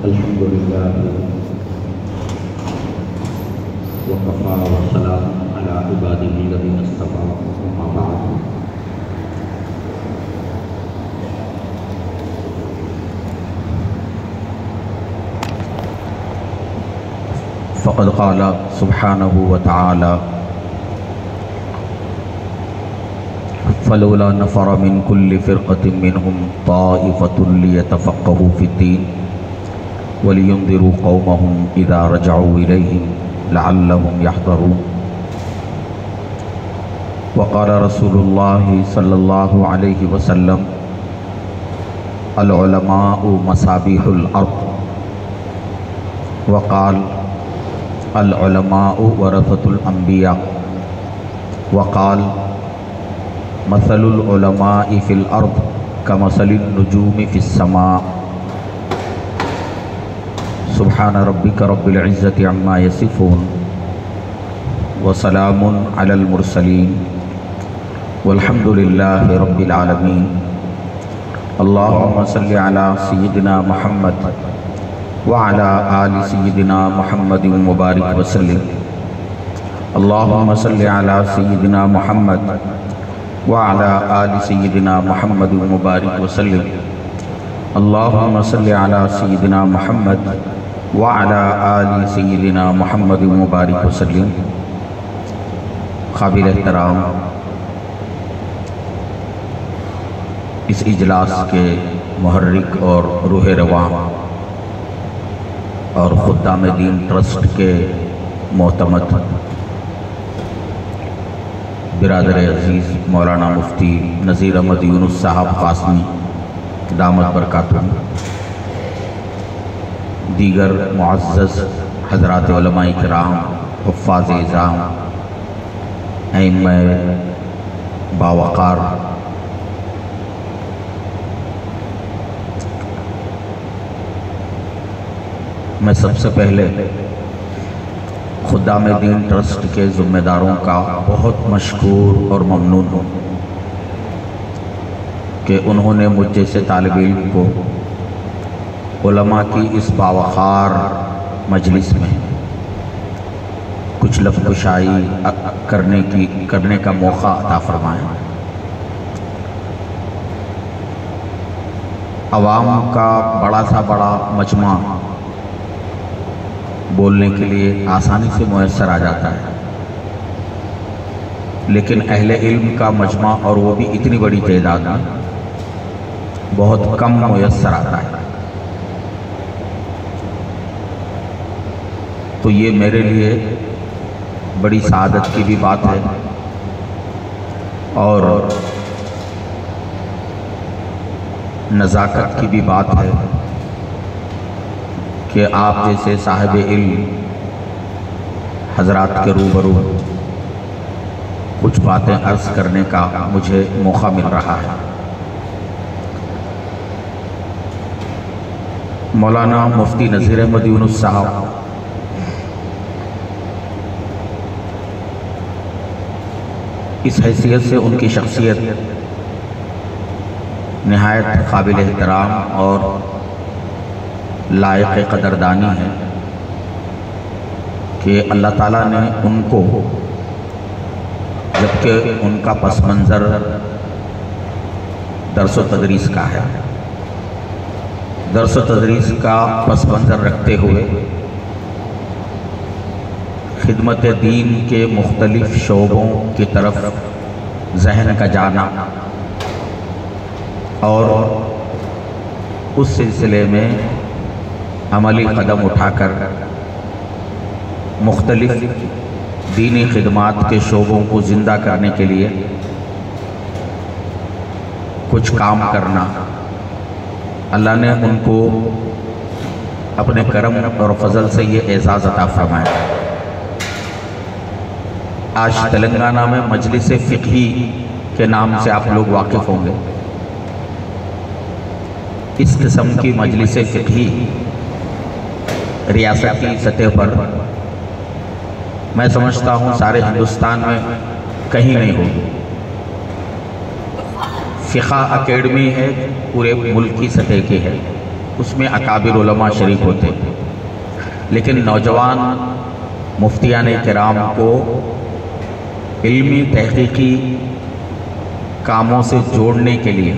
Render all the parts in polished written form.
الحمد لله وكفى وسلام على عباده الذين اصطفى أما بعد فقد قال سبحانه وتعالى فلولا نفر من كل فرقة منهم طائفة ليتفقهوا في الدين ولينذروا قومهم إذا رجعوا إليهم لعلهم يحذرون وقال رسول الله صلى الله عليه وسلم العلماء مصابيح الأرض وقال العلماء ورثة الأنبياء وقال مثل العلماء في الأرض كمثل النجوم في السماء سبحان ربك رب العزة عما يصفون وسلام على المرسلين والحمد لله رب العالمين اللهم صل على سيدنا محمد وعلى آل سيدنا محمد مبارك وسلم اللهم صل على سيدنا محمد وعلى آل سيدنا محمد مبارك وسلم اللهم صل على سيدنا محمد وعلى آل سيدنا محمد مبارك وسلم قابل احترام اس اجلاس کے محرک اور روح رواں اور خدام دین ٹرسٹ کے معتمد برادر عزیز مولانا مفتی نذیر احمد یونس صاحب قاسمی دامت برکاتہم، دیگر معزز حضرات علماء کرام، حفاظ اعظام، ائمہ باوقار، میں سب سے پہلے خدام دین ٹرسٹ کے ذمہ داروں کا بہت مشکور اور ممنون ہوں کہ انہوں نے مجھ جیسے طالب علم کو علماء کی اس باوقار مجلس میں کچھ لفظ کشائی کرنے کا موقع عطا فرمایا۔ عوام کا بڑا سا بڑا مجمع بولنے کے لیے آسانی سے میسر آ جاتا ہے، لیکن اہل علم کا مجمع اور وہ بھی اتنی بڑی تعداد میں بہت کم میسر آتا ہے۔ تو یہ میرے لیے بڑی سعادت کی بھی بات ہے اور نزاکت کی بھی بات ہے کہ آپ جیسے صاحب علم حضرات کے روبرو کچھ باتیں عرض کرنے کا مجھے موقع مل رہا ہے۔ مولانا مفتی نذیر احمد یونس صاحب اس حیثیت سے ان کی شخصیت نہایت قابل احترام اور لائق قدردانی ہے کہ اللہ تعالیٰ نے ان کو، جبکہ ان کا پس منظر درس و تدریس کا ہے، درس و تدریس کا پس منظر رکھتے ہوئے خدمت دین کے مختلف شعبوں کی طرف ذہن کا جانا اور اس سلسلے میں عملی قدم اٹھا کر مختلف دینی خدمات کے شعبوں کو زندہ کرنے کے لیے کچھ کام کرنا، اللہ نے ان کو اپنے کرم اور فضل سے یہ اعزاز عطا فرمایا۔ آج تلنگانہ میں مجلس فقہی کے نام سے آپ لوگ واقف ہوں گے۔ اس قسم کی مجلس فقہی ریاستی سطح پر میں سمجھتا ہوں سارے ہندوستان میں کہیں نہیں ہوگی۔ فقہ اکیڈمی ہے، پورے ملک کی سطح کی ہے، اس میں اکابر علماء شریک ہوتے ہیں، لیکن نوجوان مفتیان کرام کو علمی تحقیقی کاموں سے جوڑنے کے لیے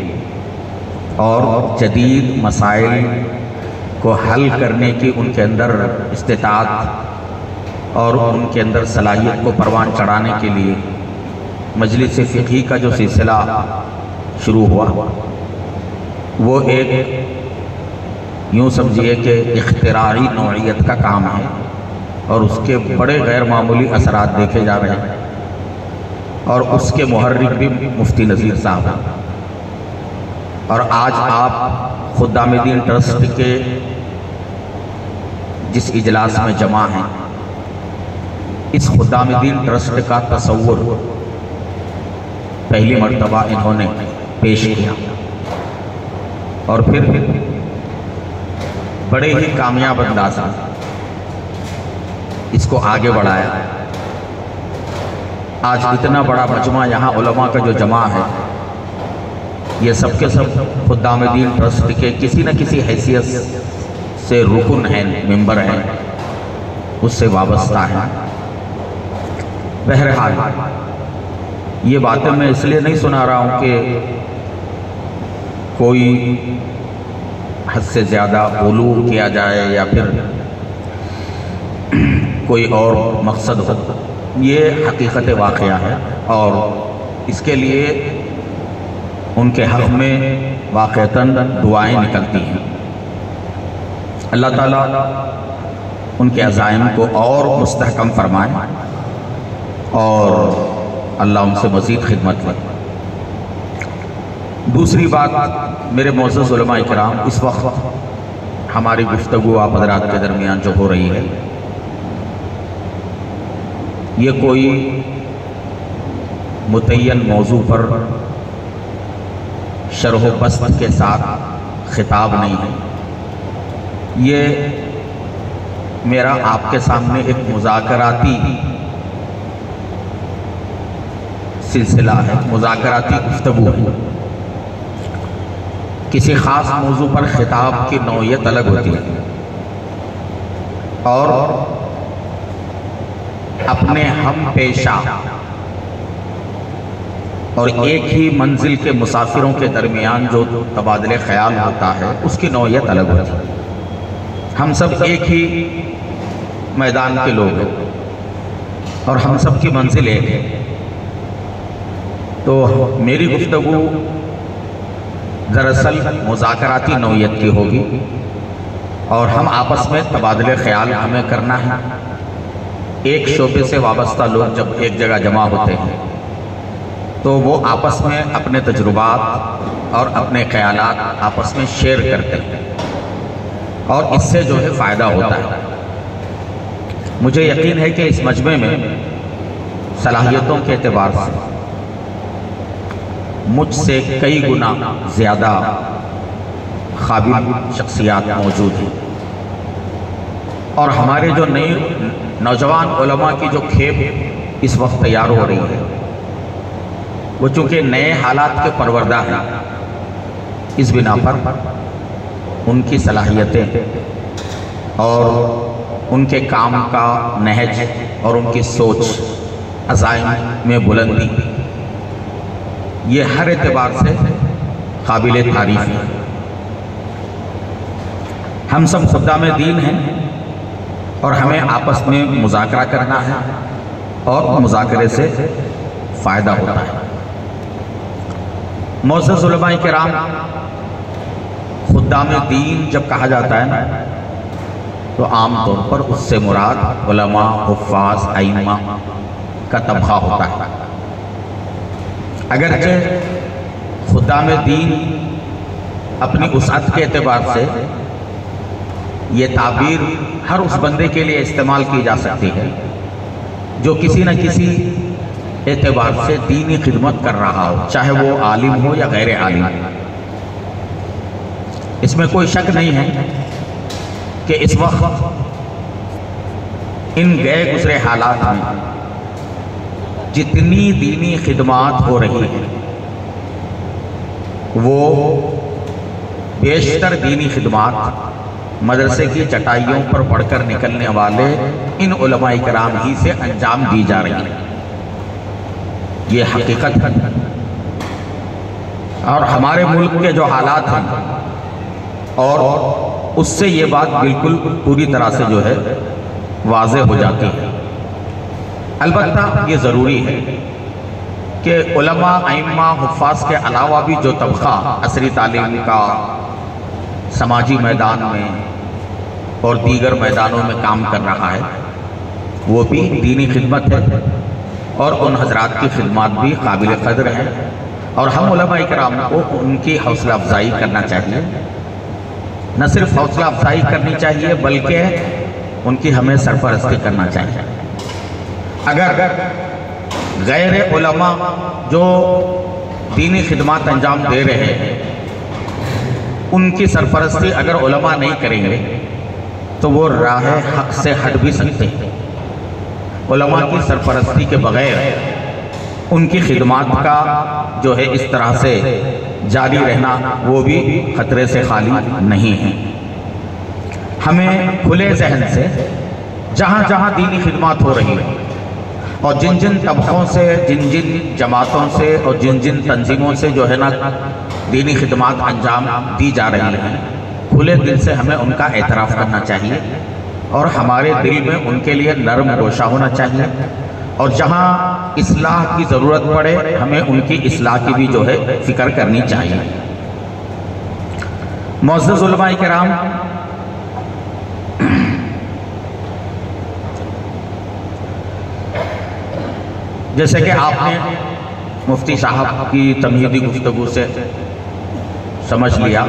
اور جدید مسائل کو حل کرنے کی ان کے اندر استطاعت اور ان کے اندر صلاحیت کو پروان چڑھانے کے لیے مجلس فقہی کا جو سلسلہ شروع ہوا وہ ایک یوں سمجھیے کہ اختراعی نوعیت کا کام ہے، اور اس کے بڑے غیر معمولی اثرات دیکھے جا رہے ہیں، اور اس کے محرک بھی مفتی نذیر صاحب ہیں۔ اور آج آپ خدام دین ٹرسٹ کے جس اجلاس میں جمع ہیں، اس خدام دین ٹرسٹ کا تصور پہلی مرتبہ انہوں نے پیش کیا، اور پھر بڑے ہی کامیاب انداز میں اس کو آگے بڑھایا۔ آج اتنا بڑا مجمع یہاں علماء کا جو جمع ہے، یہ سب کے سب خدام دین ٹرسٹ کے کسی نہ کسی حیثیت سے رکن ہیں، ممبر ہیں، اس سے وابستہ ہیں۔ بہرحال یہ باتیں میں اس لیے نہیں سنا رہا ہوں کہ کوئی حد سے زیادہ غلو کیا جائے یا پھر کوئی اور مقصد ہو، یہ حقیقت واقعہ ہے، اور اس کے لیے ان کے حق میں واقعتاً دعائیں نکلتی ہیں۔ اللہ تعالیٰ ان کے عزائم کو اور مستحکم فرمائے، اور اللہ ان سے مزید خدمت کرے۔ دوسری بات، میرے معزز علماء کرام، اس وقت ہماری گفتگو آپ حضرات کے درمیان جو ہو رہی ہے، یہ کوئی متعین موضوع پر شرح و بسط کے ساتھ خطاب نہیں ہے، یہ میرا آپ کے سامنے ایک مذاکراتی سلسلہ ہے، مذاکراتی گفتگو ہے۔ کسی خاص موضوع پر خطاب کی نوعیت الگ ہوتی ہے، اور اپنے ہم پیشہ اور ایک ہی منزل کے مسافروں کے درمیان جو تبادلہ خیال ہوتا ہے، اس کی نوعیت الگ ہوتی ہے۔ ہم سب ایک ہی میدان کے لوگ ہیں، اور ہم سب کی منزل ایک ہے، تو میری گفتگو دراصل مذاکراتی نوعیت کی ہوگی، اور ہم آپس میں تبادلہ خیال ہمیں کرنا ہے۔ ایک شعبے سے وابستہ لوگ جب ایک جگہ جمع ہوتے ہیں تو وہ آپس میں اپنے تجربات اور اپنے خیالات آپس میں شیئر کرتے ہیں، اور اس سے جو ہے فائدہ ہوتا ہے۔ مجھے یقین ہے کہ اس مجمع میں صلاحیتوں کے اعتبار سے مجھ سے کئی گنا زیادہ قابل شخصیات موجود ہیں، اور ہمارے جو نئے نوجوان علماء کی جو کھیپ اس وقت تیار ہو رہی ہے، وہ چونکہ نئے حالات کے پروردہ ہیں، اس بنا پر ان کی صلاحیتیں اور ان کے کام کا نہج اور ان کی سوچ، عزائم میں بلندی، یہ ہر اعتبار سے قابل تعریف ہے۔ ہم سب خدام دین ہیں، اور ہمیں آپس میں مذاکرہ کرنا ہے، اور مذاکرے سے فائدہ ہوتا ہے۔ معزز علماء کرام، خدام دین جب کہا جاتا ہے نا، تو عام طور پر اس سے مراد علماء، حفاظ، ائمہ کا طبقہ ہوتا ہے۔ اگرچہ خدام دین اپنی وسعت کے اعتبار سے یہ تعبیر ہر اس بندے کے لیے استعمال کی جا سکتی ہے جو کسی نہ کسی اعتبار سے دینی خدمت کر رہا ہو، چاہے وہ عالم ہو یا غیر عالم۔ اس میں کوئی شک نہیں ہے کہ اس وقت ان گئے گزرے حالات میں جتنی دینی خدمات ہو رہی ہیں وہ بیشتر دینی خدمات مدرسے کی چٹائیوں پر پڑھ کر نکلنے والے ان علماء کرام ہی سے انجام دی جا رہی ہیں۔ یہ حقیقت ہے، اور ہمارے ملک کے جو حالات ہیں اور اس سے یہ بات بالکل پوری طرح سے جو ہے واضح ہو جاتی ہے۔ البتہ یہ ضروری ہے کہ علماء، ائمہ، حفاظ کے علاوہ بھی جو طبقہ عصری تعلیم کا سماجی میدان میں اور دیگر میدانوں میں کام کر رہا ہے، وہ بھی دینی خدمت ہے، اور ان حضرات کی خدمات بھی قابل قدر ہیں، اور ہم علماء کرام کو ان کی حوصلہ افزائی کرنا چاہیے۔ نہ صرف حوصلہ افزائی کرنی چاہیے بلکہ ان کی ہمیں سرپرستی کرنا چاہیے۔ اگر غیر علماء جو دینی خدمات انجام دے رہے ہیں ان کی سرپرستی اگر علماء نہیں کریں گے تو وہ راہ حق سے ہٹ بھی سکتے ہیں۔ علماء کی سرپرستی کے بغیر ان کی خدمات کا جو ہے اس طرح سے جاری رہنا وہ بھی خطرے سے خالی نہیں ہے۔ ہمیں کھلے ذہن سے جہاں جہاں دینی خدمات ہو رہی ہیں اور جن جن طبقوں سے، جن جن جماعتوں سے اور جن جن تنظیموں سے جو ہے نا دینی خدمات انجام دی جا رہی ہیں، کھلے دل سے ہمیں ان کا اعتراف کرنا چاہیے، اور ہمارے دل میں ان کے لیے نرم گوشہ ہونا چاہیے، اور جہاں اصلاح کی ضرورت پڑے ہمیں ان کی اصلاح کی بھی جو ہے فکر کرنی چاہیے۔ معزز علماء کرام، جیسے کہ آپ نے مفتی صاحب کی تمہیدی گفتگو سے سمجھ لیا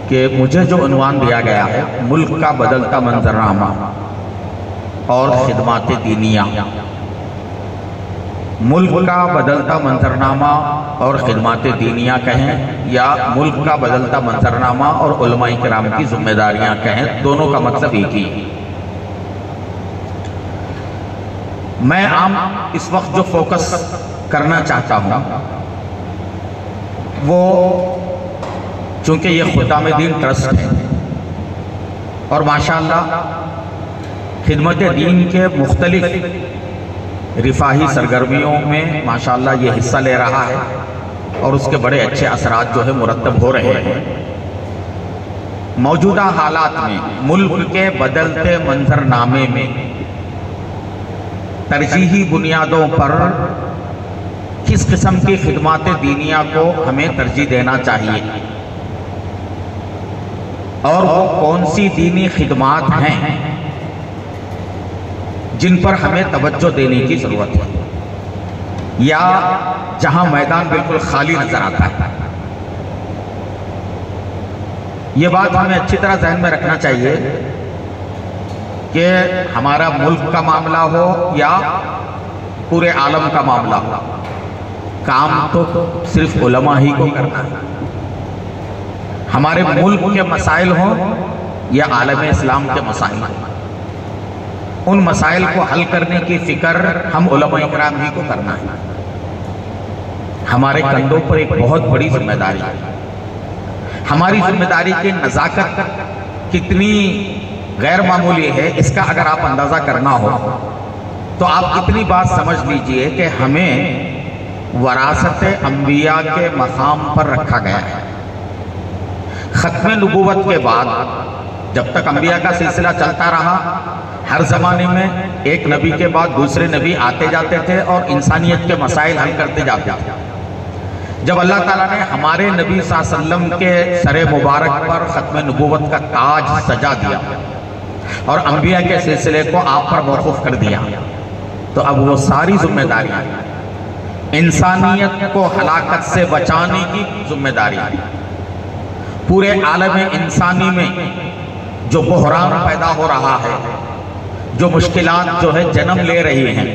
کہ مجھے جو عنوان دیا گیا ہے ملک کا بدلتا منظرنامہ اور خدمات دینیہ، ملک کا بدلتا منظرنامہ اور خدمات دینیہ کہیں یا ملک کا بدلتا منظرنامہ اور علماء کرام کی ذمہ داریاں کہیں، دونوں کا مطلب ایک ہی ہے۔ میں عام اس وقت جو فوکس کرنا چاہتا ہوں وہ، چونکہ یہ خدام دین ٹرسٹ ہے اور ماشاءاللہ خدمت دین کے مختلف رفاہی سرگرمیوں میں ماشاءاللہ یہ حصہ لے رہا ہے اور اس کے بڑے اچھے اثرات جو ہے مرتب ہو رہے ہیں۔ موجودہ حالات میں ملک کے بدلتے منظرنامے میں ترجیحی بنیادوں پر کس قسم کی خدمات دینیہ کو ہمیں ترجیح دینا چاہیے، اور وہ کون سی دینی خدمات ہیں جن پر ہمیں توجہ دینے کی ضرورت ہے، یا جہاں میدان بالکل خالی نظر آتا ہے۔ یہ بات ہمیں اچھی طرح ذہن میں رکھنا چاہیے کہ ہمارا ملک کا معاملہ ہو یا پورے عالم کا معاملہ ہو، کام تو صرف علماء ہی کو کرنا ہے۔ ہمارے ملک کے مسائل ہوں یا عالم اسلام کے مسائل ہوں، ان مسائل کو حل کرنے کی فکر ہم علماء کرام ہی کو کرنا ہے۔ ہمارے کندھوں پر ایک بہت بڑی ذمہ داری ہے۔ ہماری ذمہ داری کی نزاکت کتنی غیر معمولی ہے، اس کا اگر آپ اندازہ کرنا ہو تو آپ اتنی بات سمجھ لیجئے کہ ہمیں وراثت انبیاء کے مقام پر رکھا گیا ہے۔ ختم نبوت کے بعد جب تک انبیاء کا سلسلہ چلتا رہا، ہر زمانے میں ایک نبی کے بعد دوسرے نبی آتے جاتے تھے اور انسانیت کے مسائل حل کرتے جاتے تھے۔ جب اللہ تعالیٰ نے ہمارے نبی صلی اللہ علیہ وسلم کے سر مبارک پر ختم نبوت کا تاج سجا دیا اور انبیاء کے سلسلے کو آپ پر موقوف کر دیا، تو اب وہ ساری ذمہ داری انسانیت کو ہلاکت سے بچانے کی ذمہ داری، پورے عالم انسانی میں جو بحران پیدا ہو رہا ہے، جو مشکلات جو ہے جنم لے رہی ہیں،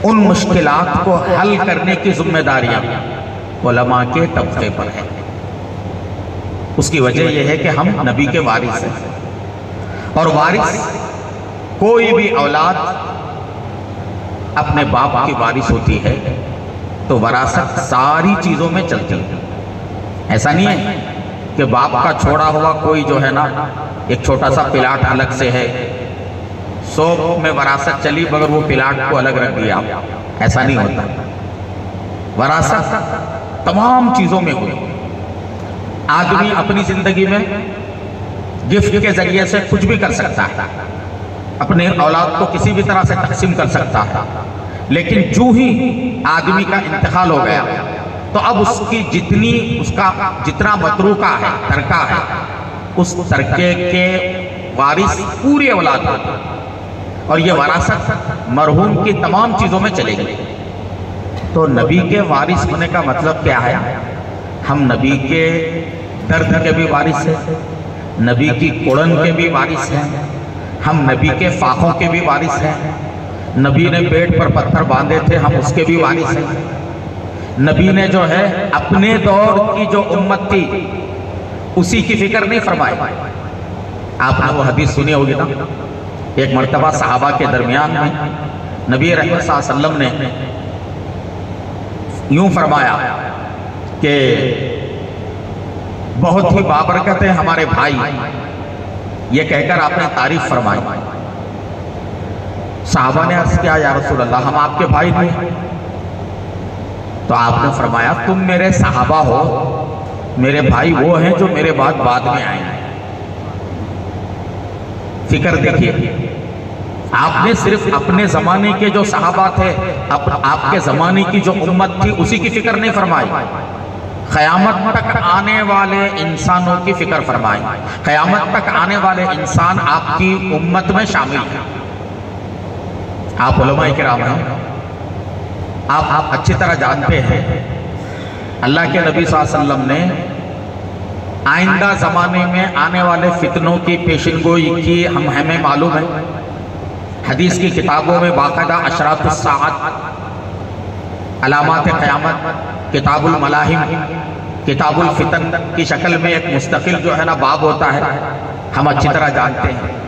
ان مشکلات کو حل کرنے کی ذمہ داریاں علماء کے طبقے پر ہیں۔ اس کی وجہ یہ ہے کہ ہم نبی کے وارث ہیں، اور وارث کوئی بھی اولاد اپنے باپ کی وارث ہوتی ہے تو وراثت ساری چیزوں میں چلتی ہے۔ ایسا نہیں ہے کہ باپ کا چھوڑا ہوا کوئی جو ہے نا ایک چھوٹا سا پلاٹ الگ سے ہے، 100 میں وراثت چلی مگر وہ پلاٹ کو الگ رکھ دیا، ایسا نہیں ہوتا۔ وراثت تمام چیزوں میں ہوئی۔ آدمی اپنی زندگی میں گفٹ کے ذریعے سے کچھ بھی کر سکتا ہے، اپنے اولاد کو کسی بھی طرح سے تقسیم کر سکتا ہے، لیکن جو ہی آدمی کا انتقال ہو گیا تو اب اس کی جتنا متروکہ ہے، ترکہ ہے، اس ترکے کے وارث پوری اولاد ہوتی، اور یہ وراثت مرحوم کی تمام چیزوں میں چلے گی۔ تو نبی کے وارث ہونے کا مطلب کیا ہے؟ ہم نبی کے درد کے بھی وارث ہیں، نبی کی کڑن کے بھی وارث ہیں، ہم نبی کے فاقوں کے بھی وارث ہیں، نبی نے پیٹ پر پتھر باندھے تھے ہم اس کے بھی وارث ہیں، نبی نے جو ہے اپنے دور کی جو امت تھی اسی کی فکر نہیں فرمائی۔ آپ نے وہ حدیث سنی ہوگی نا، ایک مرتبہ صحابہ کے درمیان میں نبی رحمت صلی اللہ علیہ وسلم نے یوں فرمایا کہ بہت ہی بابرکت ہے ہمارے بھائی، یہ کہہ کر آپ نے تعریف فرمائی۔ صحابہ نے عرض کیا یا رسول اللہ ہم آپ کے بھائی نہیں، تو آپ نے فرمایا تم میرے صحابہ ہو، میرے بھائی وہ ہیں جو میرے بعد میں آئے ہیں۔ فکر دیکھیے، آپ نے صرف اپنے زمانے کے جو صحابہ تھے، آپ کے زمانے کی جو امت تھی اسی کی فکر نہیں فرمائی، قیامت تک آنے والے انسانوں کی فکر فرمائی۔ قیامت تک آنے والے انسان آپ کی امت میں شامل ہیں۔ آپ علماء کرام ہیں، آپ اچھی طرح جانتے ہیں اللہ کے نبی صلی اللہ علیہ وسلم نے آئندہ زمانے میں آنے والے فتنوں کی پیشن گوئی کی، ہمیں معلوم ہے، حدیث کی کتابوں میں باقاعدہ اشراط الساعت، علامات قیامت، کتاب الملاحم، کتاب الفتن کی شکل میں ایک مستقل جو ہے نا باب ہوتا ہے، ہم اچھی طرح جانتے ہیں۔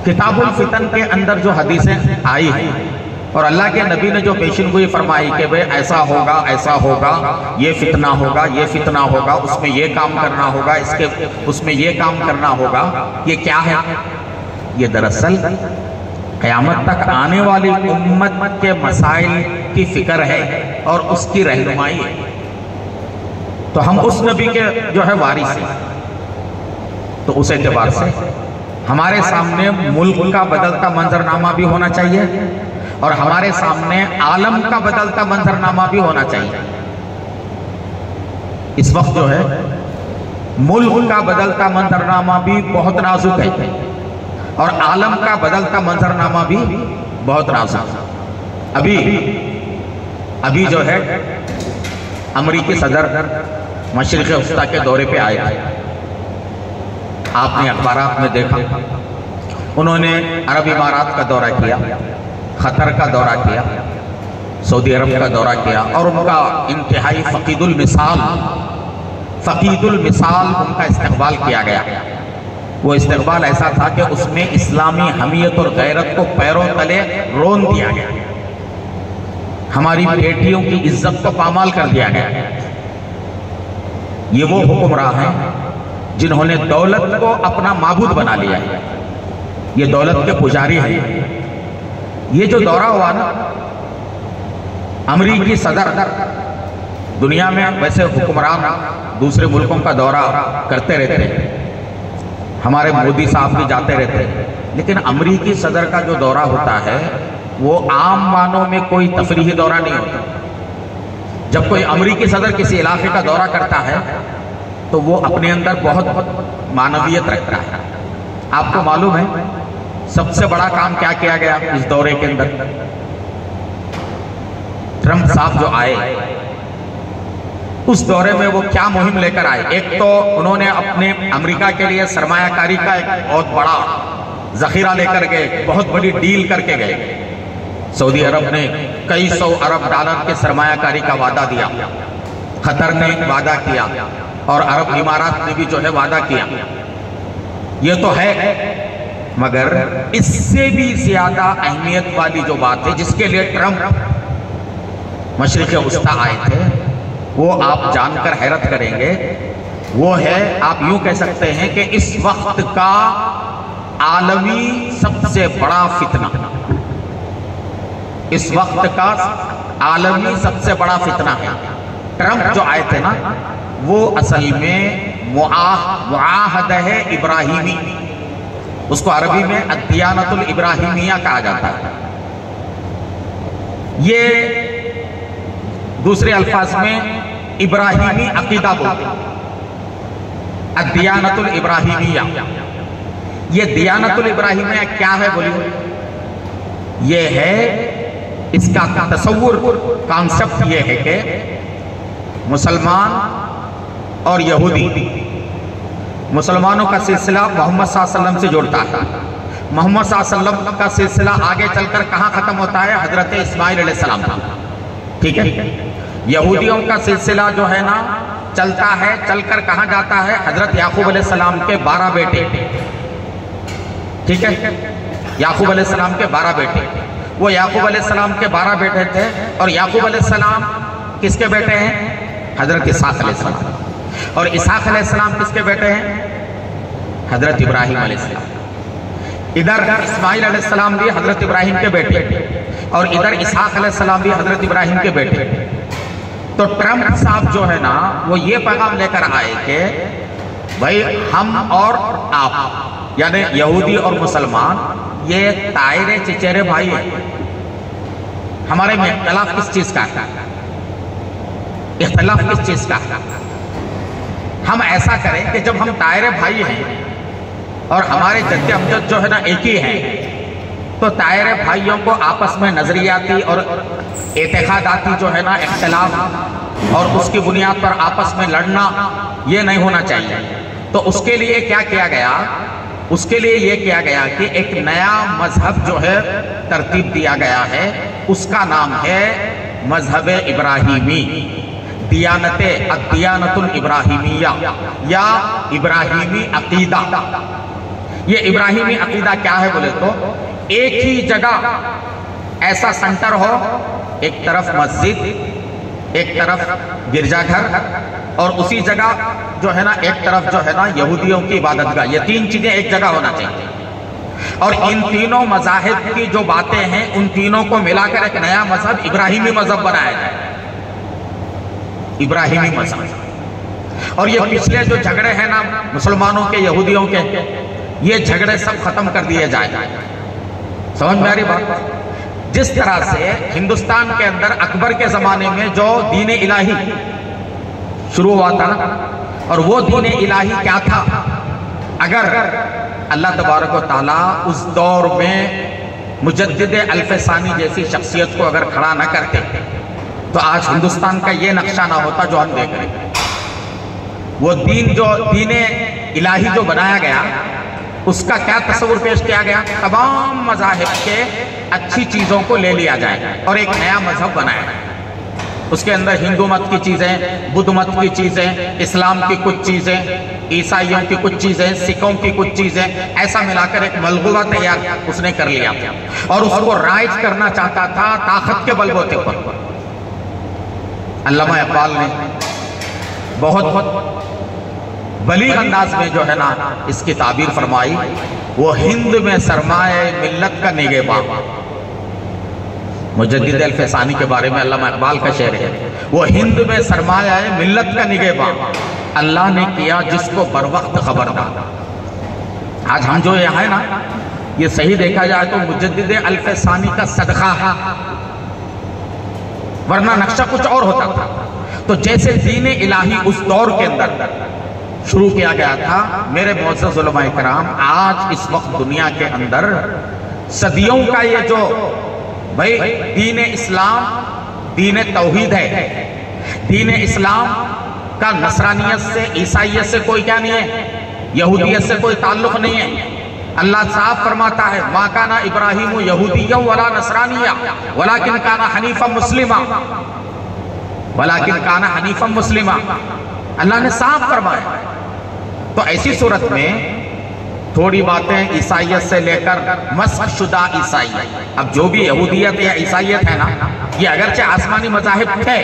کتاب الفتن کے اندر جو حدیثیں آئی ہیں اور اللہ کے نبی نے جو پیشن گوئی فرمائی کہ بھئی ایسا ہوگا، یہ فتنہ ہوگا، یہ فتنہ ہوگا، اس میں یہ کام کرنا ہوگا، اس میں یہ کام کرنا ہوگا، یہ کیا ہے؟ یہ دراصل قیامت تک آنے والی امت کے مسائل کی فکر ہے اور اس کی رہنمائی ہے۔ تو ہم اس نبی کے جو ہے وارث ہیں، تو اس اعتبار سے ہمارے سامنے ملک کا بدلتا منظرنامہ بھی ہونا چاہیے اور ہمارے سامنے عالم کا بدلتا منظرنامہ بھی ہونا چاہیے۔ اس وقت جو ہے ملک کا بدلتا منظرنامہ بھی بہت نازک ہے اور عالم کا بدلتا منظرنامہ بھی بہت نازک ہے۔ ابھی جو ہے امریکی صدر مشرق وسطیٰ کے دورے پہ آئے تھے، آپ نے اخبارات میں دیکھا، انہوں نے عرب امارات کا دورہ کیا، قطر کا دورہ کیا، سعودی عرب کا دورہ کیا، اور ان کا انتہائی فقید المثال ان کا استقبال کیا گیا۔ وہ استقبال ایسا تھا کہ اس میں اسلامی حمیت اور غیرت کو پیروں تلے رون دیا گیا، ہماری بیٹیوں کی عزت کو پامال کر دیا گیا۔ یہ وہ حکمراں ہیں جنہوں نے دولت کو اپنا معبود بنا لیا ہے، یہ دولت کے پجاری ہیں۔ یہ جو دورہ ہوا نا، امریکی صدر دنیا میں ویسے حکمران دوسرے ملکوں کا دورہ کرتے رہتے ہیں، ہمارے مودی صاحب بھی جاتے رہتے ہیں، لیکن امریکی صدر کا جو دورہ ہوتا ہے وہ عام معنوں میں کوئی تفریحی دورہ نہیں ہوتا۔ جب کوئی امریکی صدر کسی علاقے کا دورہ کرتا ہے تو وہ اپنے اندر بہت معنویت رکھتا ہے۔ آپ کو معلوم ہے سب سے بڑا کام کیا کیا گیا اس دورے کے اندر؟ ٹرمپ صاحب جو آئے اس دورے میں وہ کیا مہم لے کر آئے؟ ایک تو انہوں نے اپنے امریکہ کے لیے سرمایہ کاری کا ایک بہت بڑا ذخیرہ لے کر گئے، بہت بڑی ڈیل کر کے گئے۔ سعودی عرب نے کئی سو ارب ڈالر کے سرمایہ کاری کا وعدہ دیا، قطر نے وعدہ کیا اور عرب امارات نے بھی جو ہے وعدہ کیا۔ یہ تو ہے، مگر اس سے بھی زیادہ اہمیت والی جو بات ہے جس کے لیے ٹرمپ مشرق وسطیٰ آئے تھے، وہ آپ جان کر حیرت کریں گے وہ ہے آپ یوں کہہ سکتے ہیں کہ اس وقت کا عالمی سب سے بڑا فتنہ، اس وقت کا عالمی سب سے بڑا فتنہ ہے۔ ٹرمپ جو آئے تھے نا، وہ اصل میں معاہدہ ابراہیمی، اس کو عربی میں الدیانت الابراہیمیہ کہا جاتا ہے۔ یہ دوسرے الفاظ میں ابراہیمی عقیدہ بولتے ہیں، الدیانت الابراہیمیہ۔ یہ دیانت الابراہیمیہ کیا ہے بولیے؟ یہ ہے، اس کا تصور، کانسیپٹ یہ ہے کہ مسلمان اور یہودی، مسلمانوں کا سلسلہ محمد صلی اللہ علیہ وسلم سے جڑتا ہے، محمد صلی اللہ علیہ وسلم کا سلسلہ آگے چل کر کہاں ختم ہوتا ہے؟ حضرت اسماعیل علیہ السلام کا، ٹھیک ہے؟ یہودیوں کا سلسلہ جو ہے نا چلتا ہے، چل کر کہاں جاتا ہے؟ حضرت یعقوب علیہ السلام کے 12 بیٹے، ٹھیک ہے؟ یعقوب علیہ السلام کے 12 بیٹے، وہ یعقوب علیہ السلام کے 12 بیٹے تھے، اور یعقوب علیہ السلام کس کے بیٹے ہیں؟ حضرت اسحاق علیہ السلام۔ اور اسحاق علیہ السلام کس کے بیٹے ہیں؟ حضرت ابراہیم علیہ السلام۔ ادھر اسماعیل علیہ السلام بھی حضرت ابراہیم کے بیٹے، اور ادھر اسحاق علیہ السلام بھی حضرت ابراہیم کے بیٹے۔ تو ٹرمپ صاحب جو ہے نا، وہ یہ پیغام لے کر آئے کہ بھائی ہم اور آپ، یعنی یہودی اور مسلمان، یہ تائرے چچیرے بھائی ہیں، ہمارے میں اختلاف کس چیز کا ہے؟ اختلاف کس چیز کا؟ ہم ایسا کریں کہ جب ہم تائرے بھائی ہیں اور ہمارے جد امجد جو ہے نا ایک ہی ہیں، تو تائرے بھائیوں کو آپس میں نظریاتی اور اعتقاداتی جو ہے نا اختلاف اور اس کی بنیاد پر آپس میں لڑنا یہ نہیں ہونا چاہیے۔ تو اس کے لیے کیا کیا گیا؟ اس کے لیے یہ کیا گیا کہ ایک نیا مذہب جو ہے ترتیب دیا گیا ہے، اس کا نام ہے مذہب ابراہیمی، الدیانت الابراہیمیہ یا ابراہیمی عقیدہ۔ یہ ابراہیمی عقیدہ کیا ہے بولے تو ایک ہی جگہ ایسا سنٹر ہو، ایک طرف مسجد، ایک طرف گرجا گھر، اور اسی جگہ جو ہے نا ایک طرف جو ہے نا یہودیوں کی عبادت گاہ، یہ تین چیزیں ایک جگہ ہونا چاہیے۔ اور ان تینوں مذاہب کی جو باتیں ہیں ان تینوں کو ملا کر ایک نیا مذہب ابراہیمی مذہب بنایا جائے، ابراہیمی مذہب۔ اور یہ پچھلے جو جھگڑے ہیں نا مسلمانوں کے یہودیوں کے، یہ جھگڑے سب ختم کر دیے جائیں۔ سمجھ میں آ رہی بات؟ جس طرح سے ہندوستان کے اندر اکبر کے زمانے میں جو دین الہی شروع ہوا تھا نا، اور وہ دین الہی کیا تھا؟ اگر اللہ تبارک و تعالیٰ اس دور میں مجدد الف ثانی جیسی شخصیت کو اگر کھڑا نہ کرتے تو آج ہندوستان کا یہ نقشہ نہ ہوتا جو ہم دیکھ رہے ہیں۔ وہ دین الہی جو بنایا گیا، اس کا کیا تصور پیش کیا گیا؟ تمام مذاہب کے اچھی چیزوں کو لے لیا جائے اور ایک نیا مذہب بنایا جائے۔ اس کے اندر ہندو مت کی چیزیں، بدھ مت کی چیزیں، اسلام کی کچھ چیزیں، عیسائیوں کی کچھ چیزیں، سکھوں کی کچھ چیزیں، ایسا ملا کر ایک ملغوبہ تیار اس نے کر لیا اور اس کو رائج کرنا چاہتا تھا طاقت کے بل بوتے پر۔ علامہ اقبال نے بہت بلیغ انداز میں جو ہے نا اس کی تعبیر فرمائی، وہ ہند میں سرمایہ ملت کا نگہباں۔ مجدد الف ثانی کے بارے میں علامہ اقبال کا شعر ہے، وہ ہند میں سرمایہ ملت کا نگہباں، اللہ نے کیا جس کو بر وقت خبردار۔ آج ہم جو یہاں ہے نا، یہ صحیح دیکھا جائے تو مجدد الف ثانی کا صدقہ ہے، ورنہ نقشہ کچھ اور ہوتا تھا۔ تو جیسے دین الہی اس دور کے اندر شروع کیا گیا تھا، میرے معزز علماء کرام، آج اس وقت دنیا کے اندر صدیوں کا یہ جو بھائی دین اسلام دین توحید ہے، دین اسلام کا نصرانیت سے، عیسائیت سے کوئی کیا نہیں ہے، یہودیت سے کوئی تعلق نہیں ہے۔ اللہ صاحب فرماتا ہے ما کان ابراہیم یہودیا ولا نصرانیا ولکن کان حنیفا مسلما، ولکن کان حنیفا مسلما، اللہ نے صاف فرمایا۔ تو ایسی صورت میں تھوڑی باتیں عیسائیت سے لے کر مسخ شدہ عیسائیت، اب جو بھی یہودیت یا عیسائیت ہے نا، یہ اگرچہ آسمانی مذاہب تھے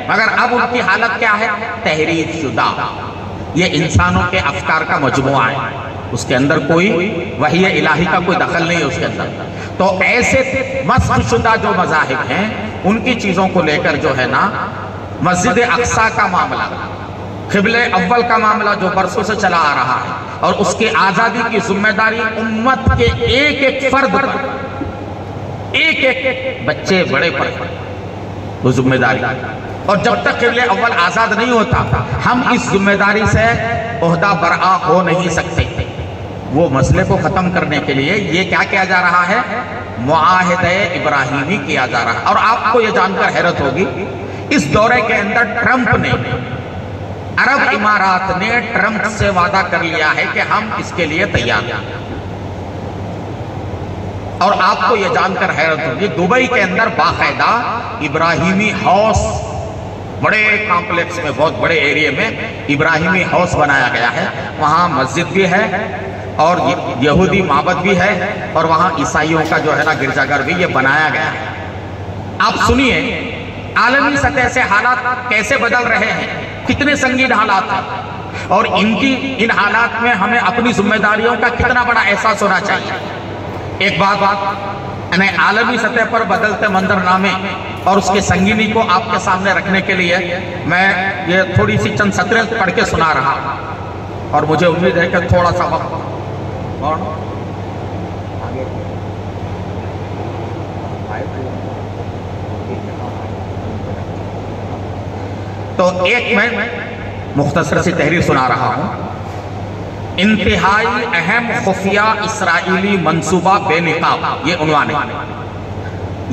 مگر اب ان کی حالت کیا ہے؟ تحریف شدہ، یہ انسانوں کے افکار کا مجموعہ ہے، اس کے اندر کوئی وحی الہی کا کوئی دخل نہیں ہے اس کے اندر۔ تو ایسے مسخ شدہ جو مذاہب ہیں ان کی چیزوں کو لے کر جو ہے نا مسجد اقصی کا معاملہ، قبلہ اول کا معاملہ جو برسوں سے چلا آ رہا ہے، اور اس کی آزادی کی ذمہ داری امت کے ایک ایک فرد پر، ایک ایک بچے بڑے پر وہ ذمہ داری، اور جب تک قبلہ اول آزاد نہیں ہوتا ہم اس ذمہ داری سے عہدہ برآ ہو نہیں سکتے۔ وہ مسئلے کو ختم کرنے کے لیے یہ کیا کیا جا رہا ہے؟ معاہدہ ابراہیمی کیا جا رہا ہے۔ اور آپ کو یہ جان کر حیرت ہوگی اس دورے کے اندر ٹرمپ نے، عرب امارات نے ٹرمپ سے وعدہ کر لیا ہے کہ ہم اس کے لیے تیار ہیں۔ اور آپ کو یہ جان کر حیرت ہوگی دبئی کے اندر باقاعدہ ابراہیمی ہاؤس، بڑے کمپلیکس میں، بہت بڑے ایریے میں ابراہیمی ہاؤس بنایا گیا ہے، وہاں مسجد بھی ہے اور یہودی معبد بھی ہے، اور وہاں عیسائیوں کا جو ہے نا گرجا گھر بھی یہ بنایا گیا ہے۔ آپ سنیے عالمی سطح سے حالات کیسے بدل رہے ہیں، کتنے سنگین حالات ہیں، اور ان حالات میں ہمیں اپنی ذمہ داریوں کا کتنا بڑا احساس ہونا چاہیے۔ ایک بات یعنی عالمی سطح پر بدلتے منظرنامے اور اس کی سنگینی کو آپ کے سامنے رکھنے کے لیے میں یہ تھوڑی سی چند سطریں پڑھ کے سنا رہا ہوں، اور مجھے امید ہے کہ تھوڑا سا وقت تو ایک میں مختصر سی تحریر سنا رہا ہوں۔ انتہائی اہم خفیہ اسرائیلی منصوبہ بے نقاب، یہ عنوان ہے۔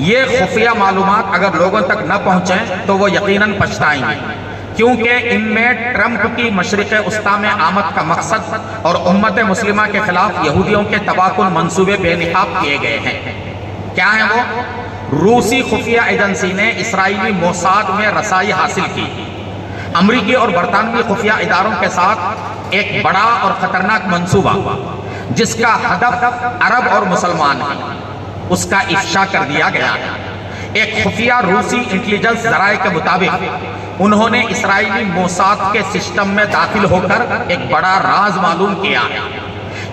یہ خفیہ معلومات اگر لوگوں تک نہ پہنچیں تو وہ یقیناً پچھتائیں گے، کیونکہ ان میں ٹرمپ کی مشرق وسطیٰ میں آمد کا مقصد اور امت مسلمہ کے خلاف یہودیوں کے تباہ کن منصوبے بے نقاب کیے گئے ہیں۔ کیا ہیں وہ؟ روسی خفیہ ایجنسی نے اسرائیلی موساد میں رسائی حاصل کی، امریکی اور برطانوی خفیہ اداروں کے ساتھ ایک بڑا اور خطرناک منصوبہ جس کا ہدف عرب اور مسلمان ہیں، اس کا افشا کر دیا گیا ہے۔ ایک خفیہ روسی انٹیلیجنس ذرائع کے مطابق انہوں نے اسرائیلی موساد کے سسٹم میں داخل ہو کر ایک بڑا راز معلوم کیا ہے۔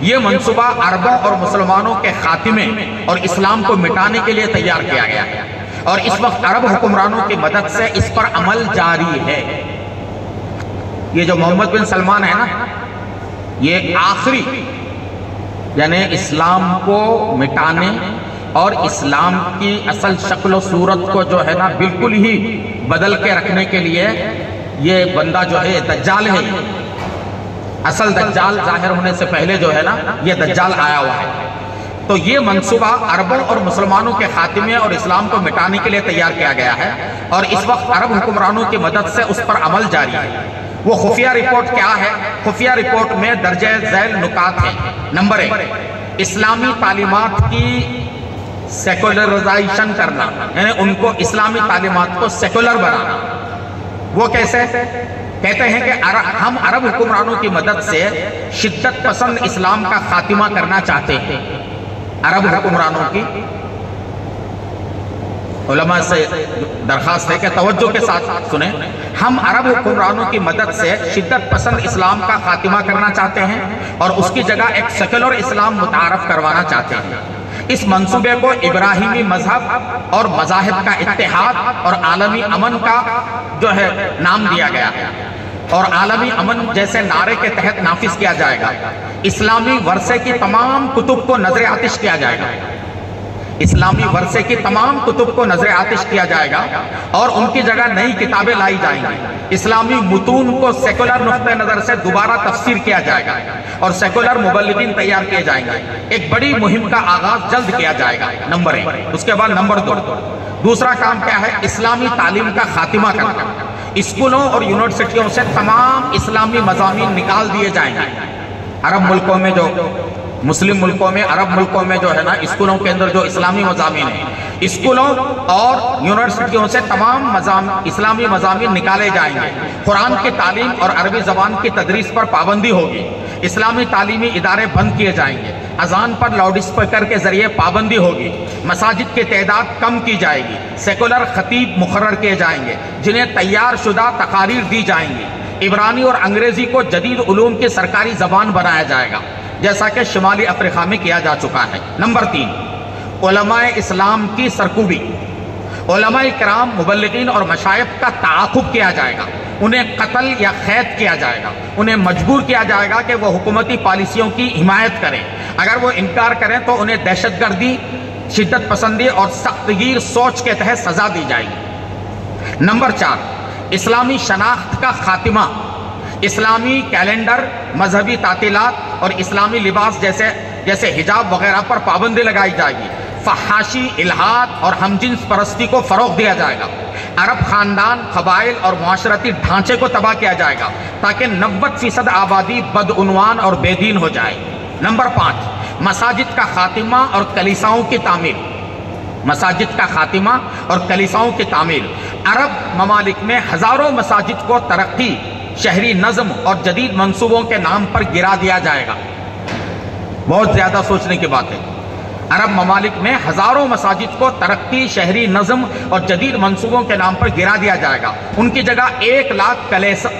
یہ منصوبہ عربوں اور مسلمانوں کے خاتمے اور اسلام کو مٹانے کے لیے تیار کیا گیا ہے، اور اس وقت عرب حکمرانوں کی مدد سے اس پر عمل جاری ہے۔ یہ جو محمد بن سلمان ہے نا، یہ آخری یعنی اسلام کو مٹانے اور اسلام کی اصل شکل و صورت کو جو ہے نا بالکل ہی بدل کے رکھنے کے لیے یہ بندہ جو ہے دجال ہے۔ اصل دجال ظاہر ہونے سے پہلے جو ہے نا یہ دجال آیا ہوا ہے۔ تو یہ منصوبہ عربوں اور مسلمانوں کے خاتمے اور اسلام کو مٹانے کے لیے تیار کیا گیا ہے، اور اس وقت عرب حکمرانوں کی مدد سے اس پر عمل جاری ہے۔ وہ خفیہ رپورٹ کیا ہے؟ خفیہ رپورٹ میں درجہ ذیل نکات ہیں۔ نمبر 1، اسلامی تعلیمات کی سیکولرائزیشن کرنا، یعنی ان کو اسلامی تعلیمات کو سیکولر بنانا۔ وہ کیسے؟ کہتے ہیں کہ ہم عرب حکمرانوں کی مدد سے شدت پسند اسلام کا خاتمہ کرنا چاہتے ہیں۔ عرب حکمرانوں کی علماء سے درخواست ہے کہ توجہ کے ساتھ سنیں۔ ہم عرب حکمرانوں کی مدد سے شدت پسند اسلام کا خاتمہ کرنا چاہتے ہیں اور اس کی جگہ ایک سیکولر اسلام متعارف کروانا چاہتے ہیں۔ اس منصوبے کو ابراہیمی مذہب اور مذاہب کا اتحاد اور عالمی امن کا جو ہے نام دیا گیا ہے، اور عالمی امن جیسے نعرے کے تحت نافذ کیا جائے گا۔ اسلامی ورثے کی تمام کتب کو نظر آتش کیا جائے گا، اسلامی ورثے کی تمام کتب کو نظر آتش کیا جائے گا، اور ان کی جگہ نئی کتابیں لائی جائیں گی۔ اسلامی متون کو سیکولر نقطہ نظر سے دوبارہ تفسیر کیا جائے گا، اور سیکولر مبلغین تیار کیے جائیں گے۔ ایک بڑی مہم کا آغاز جلد کیا جائے گا، نمبر 1۔ اس کے بعد نمبر 2، دوسرا کام کیا ہے؟ اسلامی تعلیم کا خاتمہ کرنا۔ اسکولوں اور یونیورسٹیوں سے تمام اسلامی مضامین نکال دیے جائیں گے۔ عرب ملکوں میں جو مسلم ملکوں میں، عرب ملکوں میں جو ہے نا اسکولوں کے اندر جو اسلامی مضامین ہیں، اسکولوں اور یونیورسٹیوں سے تمام اسلامی مضامین نکالے جائیں گے۔ قرآن کی تعلیم اور عربی زبان کی تدریس پر پابندی ہوگی۔ اسلامی تعلیمی ادارے بند کیے جائیں گے۔ اذان پر لاؤڈ اسپیکر کے ذریعے پابندی ہوگی۔ مساجد کی تعداد کم کی جائے گی۔ سیکولر خطیب مقرر کیے جائیں گے جنہیں تیار شدہ تقاریر دی جائیں گی۔ عبرانی اور انگریزی کو جدید علوم کی سرکاری زبان بنایا جائے گا، جیسا کہ شمالی افریقہ میں کیا جا چکا ہے۔ نمبر 3، علماء اسلام کی سرکوبی۔ علماء کرام، مبلغین اور مشائخ کا تعاقب کیا جائے گا، انہیں قتل یا قید کیا جائے گا، انہیں مجبور کیا جائے گا کہ وہ حکومتی پالیسیوں کی حمایت کریں، اگر وہ انکار کریں تو انہیں دہشت گردی، شدت پسندی اور سخت گیر سوچ کے تحت سزا دی جائے گی۔ نمبر 4، اسلامی شناخت کا خاتمہ۔ اسلامی کیلنڈر، مذہبی تعطیلات اور اسلامی لباس جیسے حجاب وغیرہ پر پابندی لگائی جائے گی۔ فحاشی، الحاد اور ہم جنس پرستی کو فروغ دیا جائے گا۔ عرب خاندان، قبائل اور معاشرتی ڈھانچے کو تباہ کیا جائے گا تاکہ 90% آبادی بدعنوان اور بے دین ہو جائے۔ نمبر 5، مساجد کا خاتمہ اور کلیساؤں کی تعمیر۔ مساجد کا خاتمہ اور کلیساؤں کی تعمیر۔ عرب ممالک میں ہزاروں مساجد کو ترقی، شہری نظم اور جدید منصوبوں کے نام پر گرا دیا جائے گا۔ بہت زیادہ سوچنے کی بات ہے۔ عرب ممالک میں ہزاروں مساجد کو ترقی، شہری نظم اور جدید منصوبوں کے نام پر گرا دیا جائے گا، ان کی جگہ 1 لاکھ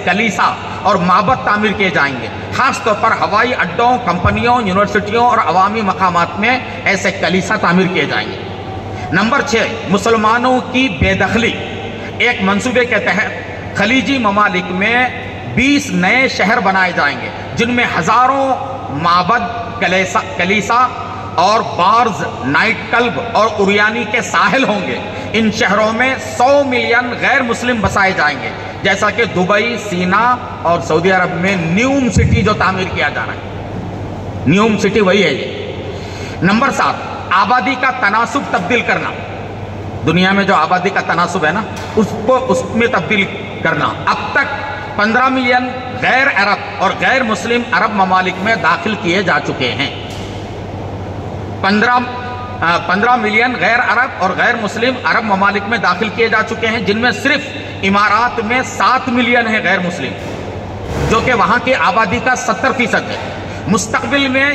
کلیسا اور معبد تعمیر کیے جائیں گے۔ خاص طور پر ہوائی اڈوں، کمپنیوں، یونیورسٹیوں اور عوامی مقامات میں ایسے کلیسا تعمیر کیے جائیں گے۔ نمبر 6، مسلمانوں کی بے دخلی۔ ایک منصوبے کے تحت خلیجی ممالک میں 20 نئے شہر بنائے جائیں گے، جن میں ہزاروں معبد، کلیسا اور بارز، نائٹ کلب اور اریانی کے ساحل ہوں گے۔ ان شہروں میں 100 ملین غیر مسلم بسائے جائیں گے، جیسا کہ دبئی، سینا اور سعودی عرب میں نیوم سٹی جو تعمیر کیا جا رہا ہے، نیوم سٹی وہی ہے یہ۔ نمبر 7، آبادی کا تناسب تبدیل کرنا۔ دنیا میں جو آبادی کا تناسب ہے نا، اس میں تبدیل کرنا۔ اب تک 15 ملین غیر عرب اور غیر مسلم عرب ممالک میں داخل کیے جا چکے ہیں۔ 15 ملین غیر عرب اور غیر مسلم عرب ممالک میں داخل کیے جا چکے ہیں، جن میں صرف امارات میں 7 ملین ہیں غیر مسلم، جو کہ وہاں کی آبادی کا 70% ہے۔ مستقبل میں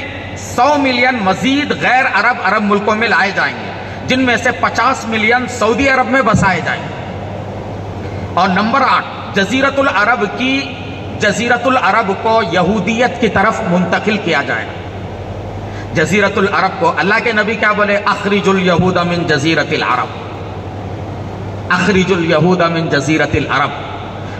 100 ملین مزید غیر عرب ملکوں میں لائے جائیں گے، جن میں سے 50 ملین سعودی عرب میں بسائے جائیں گے۔ اور نمبر 8، جزیرت العرب کو یہودیت کی طرف منتقل کیا جائے گا۔ جزیرت العرب کو اللہ کے نبی کیا بولے؟ اخرج الیہود من جزیرت العرب، اخرج الیہود من جزیرت العرب۔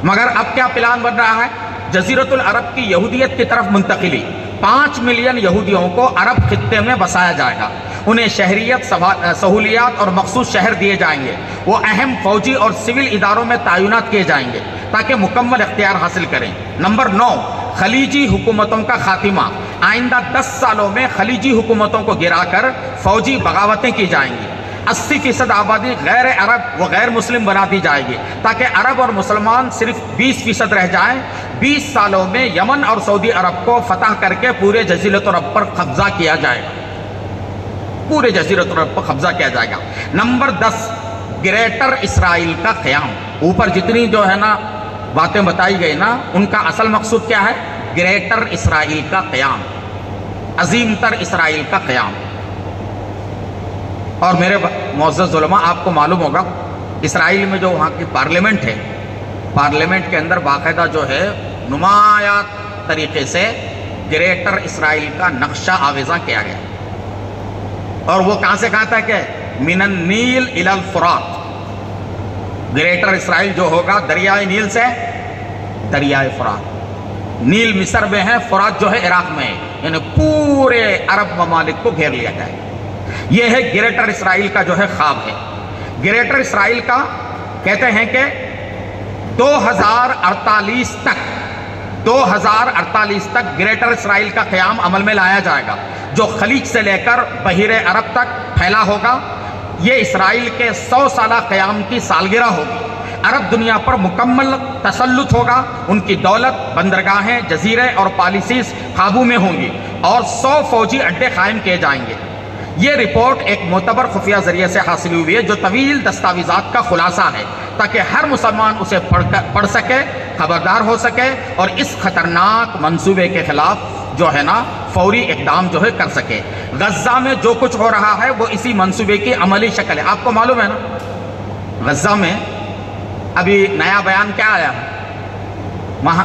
مگر اب کیا پلان بن رہا ہے؟ جزیرت العرب کی یہودیت کی طرف منتقلی۔ 5 ملین یہودیوں کو عرب خطے میں بسایا جائے گا، انہیں شہریت، سہولیات اور مخصوص شہر دیے جائیں گے۔ وہ اہم فوجی اور سول اداروں میں تعینات کیے جائیں گے تاکہ مکمل اختیار حاصل کریں۔ نمبر 9، خلیجی حکومتوں کا خاتمہ۔ آئندہ 10 سالوں میں خلیجی حکومتوں کو گرا کر فوجی بغاوتیں کی جائیں گی۔ 80% آبادی غیر عرب و غیر مسلم بنا دی جائے گی تاکہ عرب اور مسلمان صرف 20% رہ جائیں۔ 20 سالوں میں یمن اور سعودی عرب کو فتح کر کے پورے جزیرت عرب پر قبضہ کیا جائے گا، پورے جزیرت عرب پر قبضہ کیا جائے گا۔ نمبر 10، گریٹر اسرائیل کا قیام۔ اوپر جتنی جو ہے نا باتیں بتائی گئی نا، ان کا اصل مقصود کیا ہے؟ گریٹر اسرائیل کا قیام، عظیم تر اسرائیل کا قیام۔ اور میرے معزز علماء، آپ کو معلوم ہوگا اسرائیل میں جو وہاں کی پارلیمنٹ ہے، پارلیمنٹ کے اندر باقاعدہ جو ہے نمایاں طریقے سے گریٹر اسرائیل کا نقشہ آویزاں کیا گیا، اور وہ کہاں سے کہاں تک ہے؟ من النیل الی الفرات۔ گریٹر اسرائیل جو ہوگا دریائے نیل سے دریائے فرات۔ نیل مصر میں ہے، فرات جو ہے عراق میں ہے، یعنی پورے عرب ممالک کو گھیر لیا جائے۔ یہ ہے گریٹر اسرائیل کا جو ہے خواب ہے۔ گریٹر اسرائیل کا کہتے ہیں کہ 2048 تک گریٹر اسرائیل کا قیام عمل میں لایا جائے گا، جو خلیج سے لے کر بحیر عرب تک پھیلا ہوگا۔ یہ اسرائیل کے 100 سالہ قیام کی سالگرہ ہوگی۔ عرب دنیا پر مکمل تسلط ہوگا، ان کی دولت، بندرگاہیں، جزیرے اور پالیسیز قابو میں ہوں گی، اور 100 فوجی اڈے قائم کیے جائیں گے۔ یہ رپورٹ ایک معتبر خفیہ ذریعے سے حاصل ہوئی ہے جو طویل دستاویزات کا خلاصہ ہے، تاکہ ہر مسلمان اسے پڑھ سکے، خبردار ہو سکے اور اس خطرناک منصوبے کے خلاف جو ہے نا فوری اقدام جو ہے کر سکے۔ غزہ میں جو کچھ ہو رہا ہے وہ اسی منصوبے کی عملی شکل ہے۔ آپ کو معلوم ہے نا غزہ میں ابھی نیا بیان کیا آیا ہے؟ وہاں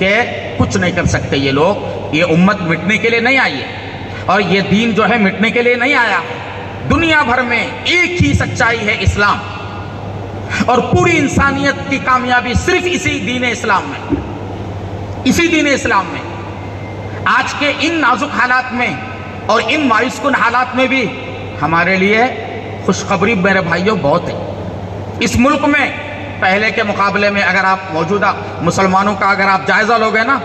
کہ کچھ نہیں کر سکتے یہ لوگ، یہ امت مٹنے کے لیے نہیں آئی ہے، اور یہ دین جو ہے مٹنے کے لیے نہیں آیا ہے۔ دنیا بھر میں ایک ہی سچائی ہے، اسلام، اور پوری انسانیت کی کامیابی صرف اسی دین اسلام میں، اسی دین اسلام میں۔ آج کے ان نازک حالات میں اور ان مایوس کن حالات میں بھی ہمارے لیے خوشخبری میرے بھائیوں بہت ہے۔ اس ملک میں پہلے کے مقابلے میں اگر آپ موجودہ مسلمانوں کا اگر آپ جائزہ لوگے نا،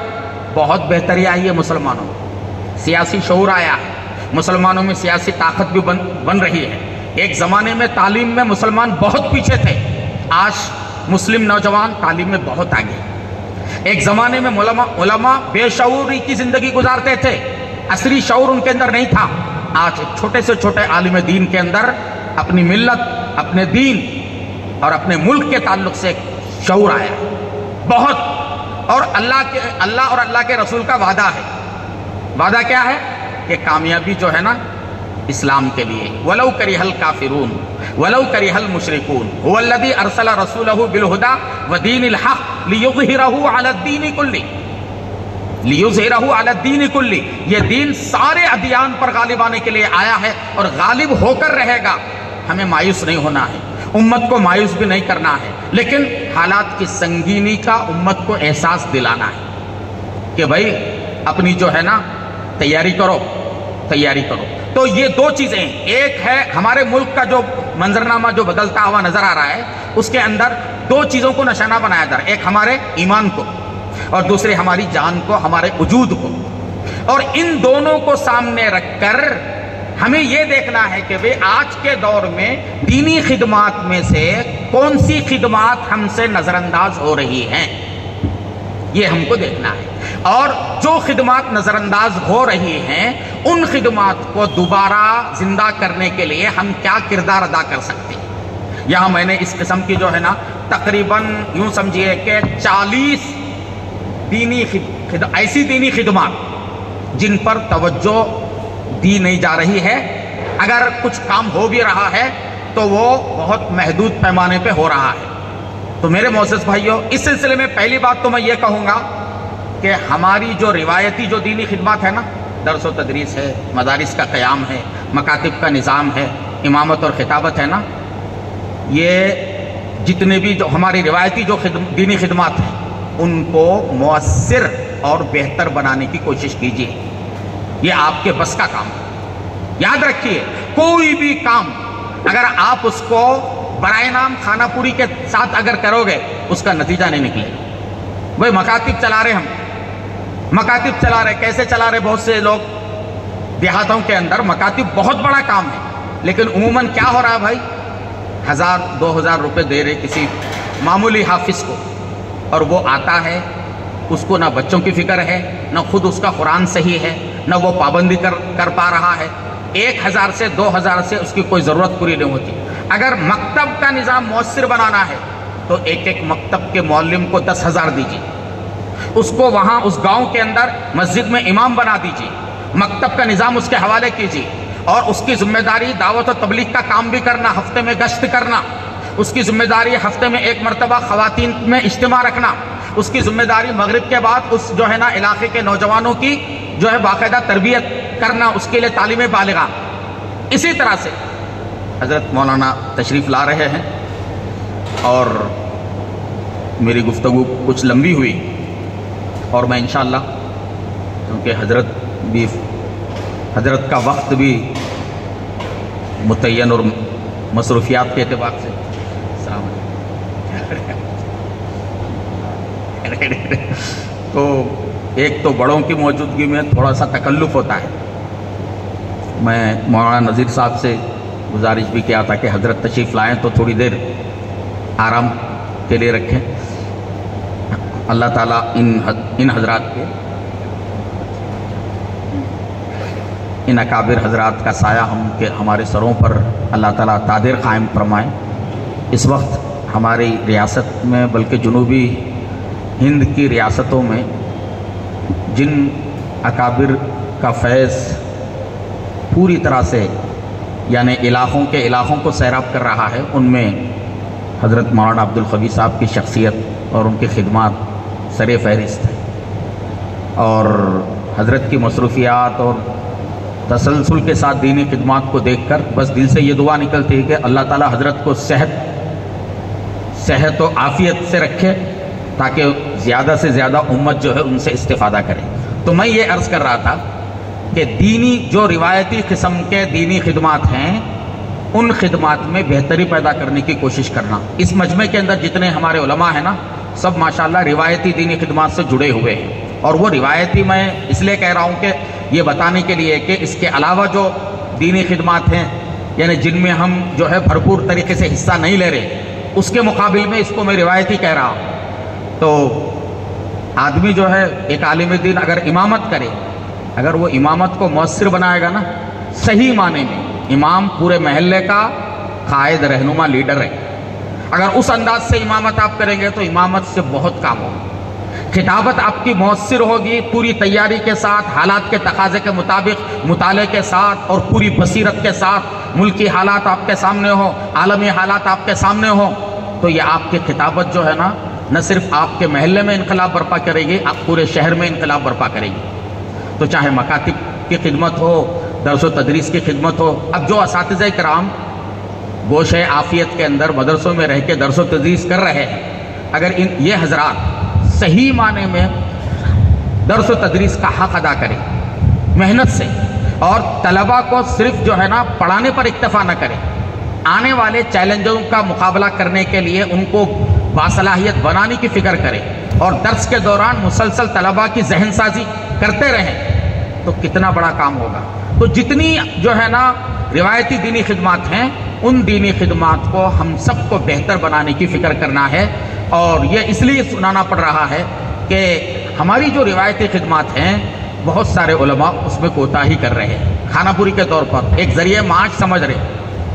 بہت بہتری آئی ہے مسلمانوں میں، سیاسی شعور آیا ہے، مسلمانوں میں سیاسی طاقت بھی بن رہی ہے۔ ایک زمانے میں تعلیم میں مسلمان بہت پیچھے تھے، آج مسلم نوجوان تعلیم میں بہت آگے۔ ایک زمانے میں علماء بے شعوری کی زندگی گزارتے تھے، عصری شعور ان کے اندر نہیں تھا۔ آج ایک چھوٹے سے چھوٹے عالم دین کے اندر اپنی ملت، اپنے دین اور اپنے ملک کے تعلق سے ایک شعور آیا بہت۔ اور اللہ کے رسول کا وعدہ ہے، وعدہ کیا ہے کہ کامیابی جو ہے نا اسلام کے لیے، وَلَوْ كَرِهَ الْكَافِرُونَ وَلَوْ كَرِهَ الْمُشْرِكُونَ هُوَ الَّذِي أَرْسَلَ رَسُولَهُ بِالْهُدَى وَدِينِ الْحَقِّ لِيُظْهِرَهُ عَلَى الدِّينِ كُلِّهِ، لِيُظْهِرَهُ عَلَى الدِّينِ كُلِّهِ۔ یہ دین سارے ادیان پر غالب آنے کے لیے آیا ہے اور غالب ہو کر رہے گا۔ ہمیں مایوس نہیں ہونا ہے، امت کو مایوس بھی نہیں کرنا ہے، لیکن حالات کی سنگینی کا امت کو احساس دلانا ہے کہ بھائی اپنی جو ہے نا تیاری کرو۔ تو یہ دو چیزیں ہیں، ایک ہے ہمارے ملک کا جو منظرنامہ جو بدلتا ہوا نظر آ رہا ہے، اس کے اندر دو چیزوں کو نشانہ بنایا جا رہا ہے، ایک ہمارے ایمان کو اور دوسرے ہماری جان کو، ہمارے وجود کو۔ اور ان دونوں کو سامنے رکھ کر ہمیں یہ دیکھنا ہے کہ بھئی آج کے دور میں دینی خدمات میں سے کون سی خدمات ہم سے نظر انداز ہو رہی ہیں، یہ ہم کو دیکھنا ہے۔ اور جو خدمات نظر انداز ہو رہی ہیں ان خدمات کو دوبارہ زندہ کرنے کے لیے ہم کیا کردار ادا کر سکتے ہیں۔ یہاں میں نے اس قسم کی جو ہے نا تقریباً یوں سمجھیے کہ 40 ایسی دینی خدمات جن پر توجہ دی نہیں جا رہی ہے، اگر کچھ کام ہو بھی رہا ہے تو وہ بہت محدود پیمانے پہ ہو رہا ہے۔ تو میرے معزز بھائیوں، اس سلسلے میں پہلی بات تو میں یہ کہوں گا کہ ہماری جو روایتی جو دینی خدمات ہے نا، درس و تدریس ہے، مدارس کا قیام ہے، مکاتب کا نظام ہے، امامت اور خطابت ہے نا، یہ جتنے بھی جو ہماری روایتی جو دینی خدمات ہیں ان کو مؤثر اور بہتر بنانے کی کوشش کیجیے۔ یہ آپ کے بس کا کام ہے۔ یاد رکھیے، کوئی بھی کام اگر آپ اس کو برائے نام کھانا پوری کے ساتھ اگر کرو گے اس کا نتیجہ نہیں نکلے گا۔ بھائی مکاتب چلا رہے، ہم مکاتب چلا رہے، کیسے چلا رہے؟ بہت سے لوگ دیہاتوں کے اندر مکاتب بہت بڑا کام ہے، لیکن عموماً کیا ہو رہا ہے بھائی، 1000-2000 روپے دے رہے کسی معمولی حافظ کو، اور وہ آتا ہے، اس کو نہ بچوں کی فکر ہے، نہ خود اس کا قرآن صحیح ہے، نہ وہ پابندی کر پا رہا ہے۔ 1000 سے 2000 سے اس کی کوئی ضرورت پوری نہیں ہوتی۔ اگر مکتب کا نظام مؤثر بنانا ہے تو ایک مکتب کے معلم کو 10,000 دیجیے، اس کو وہاں اس گاؤں کے اندر مسجد میں امام بنا دیجیے، مکتب کا نظام اس کے حوالے کیجیے، اور اس کی ذمہ داری دعوت و تبلیغ کا کام بھی کرنا، ہفتے میں گشت کرنا، اس کی ذمہ داری ہفتے میں 1 مرتبہ خواتین میں اجتماع رکھنا، اس کی ذمہ داری مغرب کے بعد اس جو ہے نا علاقے کے نوجوانوں کی جو ہے باقاعدہ تربیت کرنا، اس کے لیے تعلیم بالغہ۔ اسی طرح سے حضرت مولانا تشریف لا رہے ہیں اور میری گفتگو کچھ لمبی ہوئی، اور میں انشاءاللہ کیونکہ حضرت کا وقت بھی متعین اور مصروفیات کے اعتبار سے، السلام علیکم، تو ایک تو بڑوں کی موجودگی میں تھوڑا سا تکلف ہوتا ہے۔ میں مولانا نذیر صاحب سے گزارش بھی کیا تھا کہ حضرت تشریف لائیں تو تھوڑی دیر آرام کے لیے رکھیں۔ اللہ تعالیٰ ان حضرات کے، ان اکابر حضرات کا سایہ ہمارے سروں پر اللہ تعالیٰ تادر قائم فرمائے۔ اس وقت ہماری ریاست میں بلکہ جنوبی ہند کی ریاستوں میں جن اکابر کا فیض پوری طرح سے یعنی علاقوں کو سیراب کر رہا ہے، ان میں حضرت مولانا عبدالقوی صاحب کی شخصیت اور ان کی خدمات سر فہرست ہے۔ اور حضرت کی مصروفیات اور تسلسل کے ساتھ دینی خدمات کو دیکھ کر بس دل سے یہ دعا نکلتی ہے کہ اللہ تعالی حضرت کو صحت و عافیت سے رکھے تاکہ زیادہ سے زیادہ امت جو ہے ان سے استفادہ کرے۔ تو میں یہ عرض کر رہا تھا کہ دینی جو روایتی قسم کے دینی خدمات ہیں ان خدمات میں بہتری پیدا کرنے کی کوشش کرنا۔ اس مجمع کے اندر جتنے ہمارے علماء ہیں نا، سب ماشاءاللہ روایتی دینی خدمات سے جڑے ہوئے ہیں، اور وہ روایتی میں اس لیے کہہ رہا ہوں کہ یہ بتانے کے لیے کہ اس کے علاوہ جو دینی خدمات ہیں یعنی جن میں ہم جو ہے بھرپور طریقے سے حصہ نہیں لے رہے، اس کے مقابل میں اس کو میں روایتی کہہ رہا ہوں۔ تو آدمی جو ہے ایک عالم دین اگر امامت کرے، اگر وہ امامت کو مؤثر بنائے گا نا، صحیح معنی میں امام پورے محلے کا قائد، رہنما، لیڈر ہے۔ اگر اس انداز سے امامت آپ کریں گے تو امامت سے بہت کام ہوگا۔ خطابت آپ کی مؤثر ہوگی پوری تیاری کے ساتھ، حالات کے تقاضے کے مطابق مطالعے کے ساتھ اور پوری بصیرت کے ساتھ، ملکی حالات آپ کے سامنے ہوں، عالمی حالات آپ کے سامنے ہوں، تو یہ آپ کی خطابت جو ہے نا نہ صرف آپ کے محلے میں انقلاب برپا کرے گی، آپ پورے شہر میں انقلاب برپا کرے گی۔ تو چاہے مکاتب کی خدمت ہو، درس و تدریس کی خدمت ہو، اب جو اساتذہ کرام گوشۂ عافیت کے اندر مدرسوں میں رہ کے درس و تدریس کر رہے ہیں، اگر یہ حضرات صحیح معنی میں درس و تدریس کا حق ادا کریں محنت سے، اور طلبہ کو صرف جو ہے نا پڑھانے پر اکتفا نہ کریں، آنے والے چیلنجوں کا مقابلہ کرنے کے لیے ان کو باصلاحیت بنانے کی فکر کریں، اور درس کے دوران مسلسل طلبہ کی ذہن سازی کرتے رہیں، تو کتنا بڑا کام ہوگا۔ تو جتنی جو ہے نا روایتی دینی خدمات ہیں، ان دینی خدمات کو ہم سب کو بہتر بنانے کی فکر کرنا ہے، اور یہ اس لیے سنانا پڑ رہا ہے کہ ہماری جو روایتی خدمات ہیں بہت سارے علماء اس میں کوتاہی کر رہے ہیں، کھانا پوری کے طور پر ایک ذریعہ معاش سمجھ رہے۔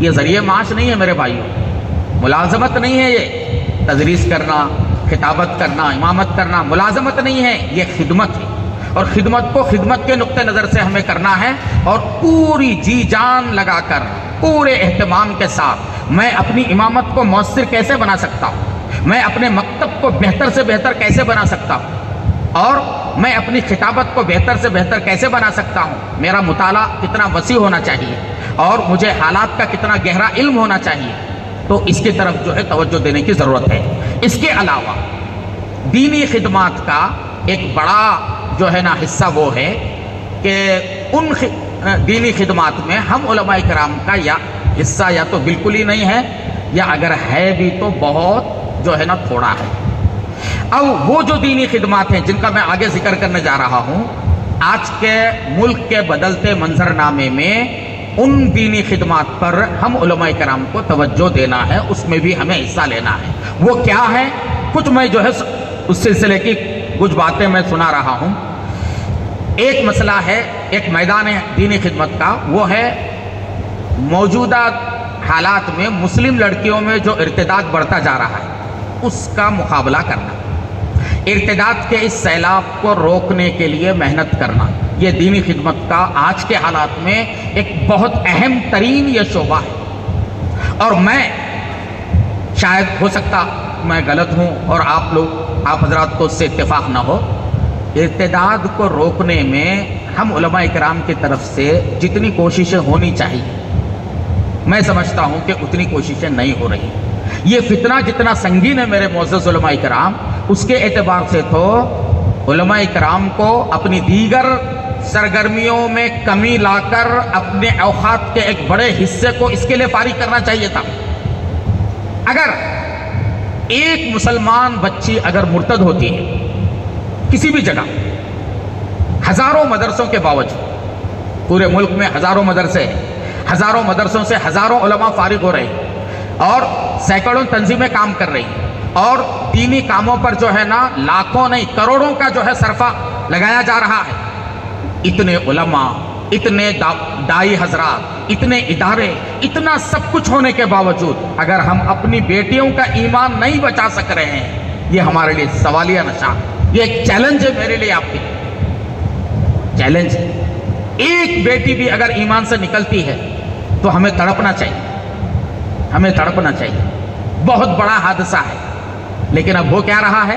یہ ذریعہ معاش نہیں ہے میرے بھائیوں، ملازمت نہیں ہے، یہ تدریس کرنا، خطابت کرنا، امامت کرنا ملازمت نہیں ہے، یہ خدمت ہے، اور خدمت کو خدمت کے نقطہ نظر سے ہمیں کرنا ہے، اور پوری جی جان لگا کر پورے اہتمام کے ساتھ میں اپنی امامت کو مؤثر کیسے بنا سکتا ہوں، میں اپنے مکتب کو بہتر سے بہتر کیسے بنا سکتا ہوں، اور میں اپنی خطابت کو بہتر سے بہتر کیسے بنا سکتا ہوں، میرا مطالعہ کتنا وسیع ہونا چاہیے، اور مجھے حالات کا کتنا گہرا علم ہونا چاہیے، تو اس کی طرف جو ہے توجہ دینے کی ضرورت ہے۔ اس کے علاوہ دینی خدمات کا ایک بڑا جو ہے نا حصہ وہ ہے کہ ان دینی خدمات میں ہم علماء کرام کا یا حصہ یا تو بالکل ہی نہیں ہے، یا اگر ہے بھی تو بہت جو ہے نا تھوڑا ہے۔ اب وہ جو دینی خدمات ہیں جن کا میں آگے ذکر کرنے جا رہا ہوں، آج کے ملک کے بدلتے منظرنامے میں ان دینی خدمات پر ہم علماء کرام کو توجہ دینا ہے، اس میں بھی ہمیں حصہ لینا ہے۔ وہ کیا ہے؟ کچھ میں جو ہے اس سلسلے کی کچھ باتیں میں سنا رہا ہوں۔ ایک مسئلہ ہے، ایک میدان دینی خدمت کا، وہ ہے موجودہ حالات میں مسلم لڑکیوں میں جو ارتداد بڑھتا جا رہا ہے اس کا مقابلہ کرنا، ارتداد کے اس سیلاب کو روکنے کے لیے محنت کرنا، یہ دینی خدمت کا آج کے حالات میں ایک بہت اہم ترین یہ شعبہ ہے۔ اور میں شاید ہو سکتا میں غلط ہوں اور آپ حضرات کو اس سے اتفاق نہ ہو، ارتداد کو روکنے میں ہم علماء کرام کی طرف سے جتنی کوششیں ہونی چاہیے میں سمجھتا ہوں کہ اتنی کوششیں نہیں ہو رہی۔ یہ فتنہ جتنا سنگین ہے میرے معزز علماء کرام، اس کے اعتبار سے تو علماء کرام کو اپنی دیگر سرگرمیوں میں کمی لا کر اپنے اوقات کے ایک بڑے حصے کو اس کے لیے فارغ کرنا چاہیے تھا۔ اگر ایک مسلمان بچی اگر مرتد ہوتی ہے کسی بھی جگہ، ہزاروں مدرسوں کے باوجود، پورے ملک میں ہزاروں مدرسے ہیں، ہزاروں مدرسوں سے ہزاروں علماء فارغ ہو رہے ہیں اور سینکڑوں تنظیمیں کام کر رہی ہیں، اور دینی کاموں پر جو ہے نا لاکھوں نہیں کروڑوں کا جو ہے صرفہ لگایا جا رہا ہے۔ اتنے علماء، اتنے دائی حضرات، اتنے ادارے، اتنا سب کچھ ہونے کے باوجود اگر ہم اپنی بیٹیوں کا ایمان نہیں بچا سک رہے ہیں، یہ ہمارے لیے سوالیہ نشان، یہ ایک چیلنج ہے میرے لیے، آپ کی چیلنج ہے۔ ایک بیٹی بھی اگر ایمان سے نکلتی ہے تو ہمیں تڑپنا چاہیے، ہمیں تڑپنا چاہیے، بہت بڑا حادثہ ہے۔ لیکن اب ہو کیا رہا ہے؟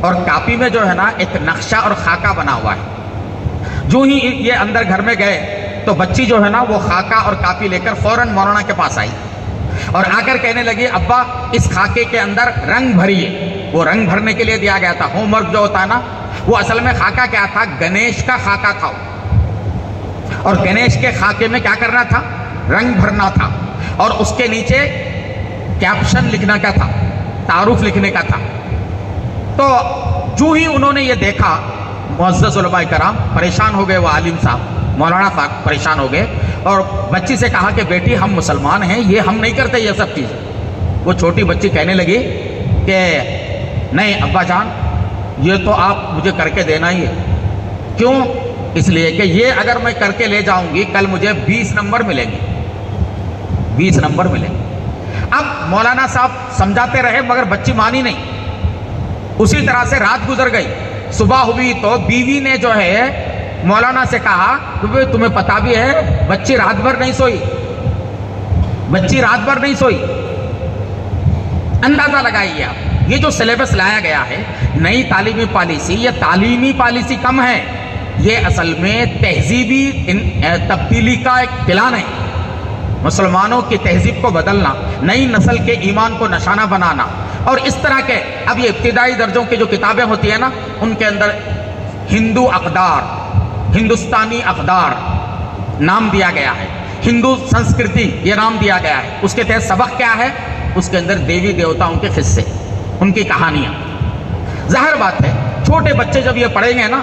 اور کاپی میں جو ہے نا ایک نقشہ اور خاکہ بنا ہوا ہے۔ جو ہی یہ اندر گھر میں گئے تو بچی جو ہے نا وہ خاکہ اور کاپی لے کر فوراً مولانا کے پاس آئی اور آ کر کہنے لگی ابا اس خاکے کے اندر رنگ بھریے۔ وہ رنگ بھرنے کے لیے دیا گیا تھا، ہوم ورک جو ہوتا ہے نا، وہ اصل میں خاکہ کیا تھا؟ گنیش کا خاکہ تھا، اور گنیش کے خاکے میں کیا کرنا تھا؟ رنگ بھرنا تھا، اور اس کے نیچے کیپشن لکھنا کا تھا، تعارف لکھنے کا تھا۔ تو جو ہی انہوں نے یہ دیکھا معزز علماء کرام پریشان ہو گئے، وہ عالم صاحب مولانا صاحب پریشان ہو گئے اور بچی سے کہا کہ بیٹی ہم مسلمان ہیں، یہ ہم نہیں کرتے یہ سب چیز۔ وہ چھوٹی بچی کہنے لگی کہ نہیں ابا جان، یہ تو آپ مجھے کر کے دینا ہی ہے۔ کیوں؟ اس لیے کہ یہ اگر میں کر کے لے جاؤں گی کل مجھے 20 نمبر ملیں گے، 20 نمبر ملیں گے۔ اب مولانا صاحب سمجھاتے رہے مگر بچی مانی نہیں۔ اسی طرح سے رات گزر گئی، صبح ہوئی تو بیوی نے جو ہے مولانا سے کہا کہ تمہیں پتا بھی ہے بچی رات بھر نہیں سوئی، بچی رات بھر نہیں سوئی۔ اندازہ لگائیے آپ، یہ جو سلیبس لایا گیا ہے نئی تعلیمی پالیسی، یہ تعلیمی پالیسی کم ہے، یہ اصل میں تہذیبی تبدیلی کا ایک پلان ہے۔ مسلمانوں کی تہذیب کو بدلنا، نئی نسل کے ایمان کو نشانہ بنانا، اور اس طرح کے اب یہ ابتدائی درجوں کی جو کتابیں ہوتی ہیں نا، ان کے اندر ہندو اقدار، ہندوستانی اقدار نام دیا گیا ہے، ہندو سنسکرتی یہ نام دیا گیا ہے۔ اس کے تحت سبق کیا ہے؟ اس کے اندر دیوی دیوتاؤں کے قصے، ان کی کہانیاں۔ ظاہر بات ہے چھوٹے بچے جب یہ پڑھیں گے نا،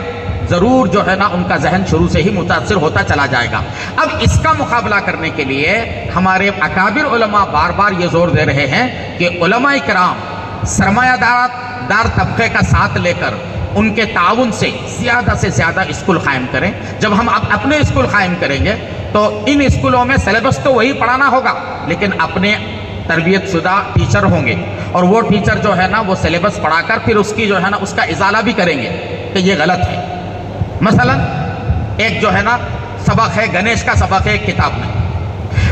ضرور جو ہے نا ان کا ذہن شروع سے ہی متاثر ہوتا چلا جائے گا۔ اب اس کا مقابلہ کرنے کے لیے ہمارے اکابر علماء بار بار یہ زور دے رہے ہیں کہ علماء کرام سرمایہ دار طبقے کا ساتھ لے کر ان کے تعاون سے زیادہ اسکول قائم کریں۔ جب ہم اپنے اسکول قائم کریں گے تو ان اسکولوں میں سلیبس تو وہی پڑھانا ہوگا، لیکن اپنے تربیت شدہ ٹیچر ہوں گے، اور وہ ٹیچر جو ہے نا وہ سلیبس پڑھا کر پھر اس کی جو ہے نا اس کا ازالہ بھی کریں گے کہ یہ غلط ہے۔ مثلا ایک جو ہے نا سبق ہے، گنیش کا سبق ہے ایک کتاب میں۔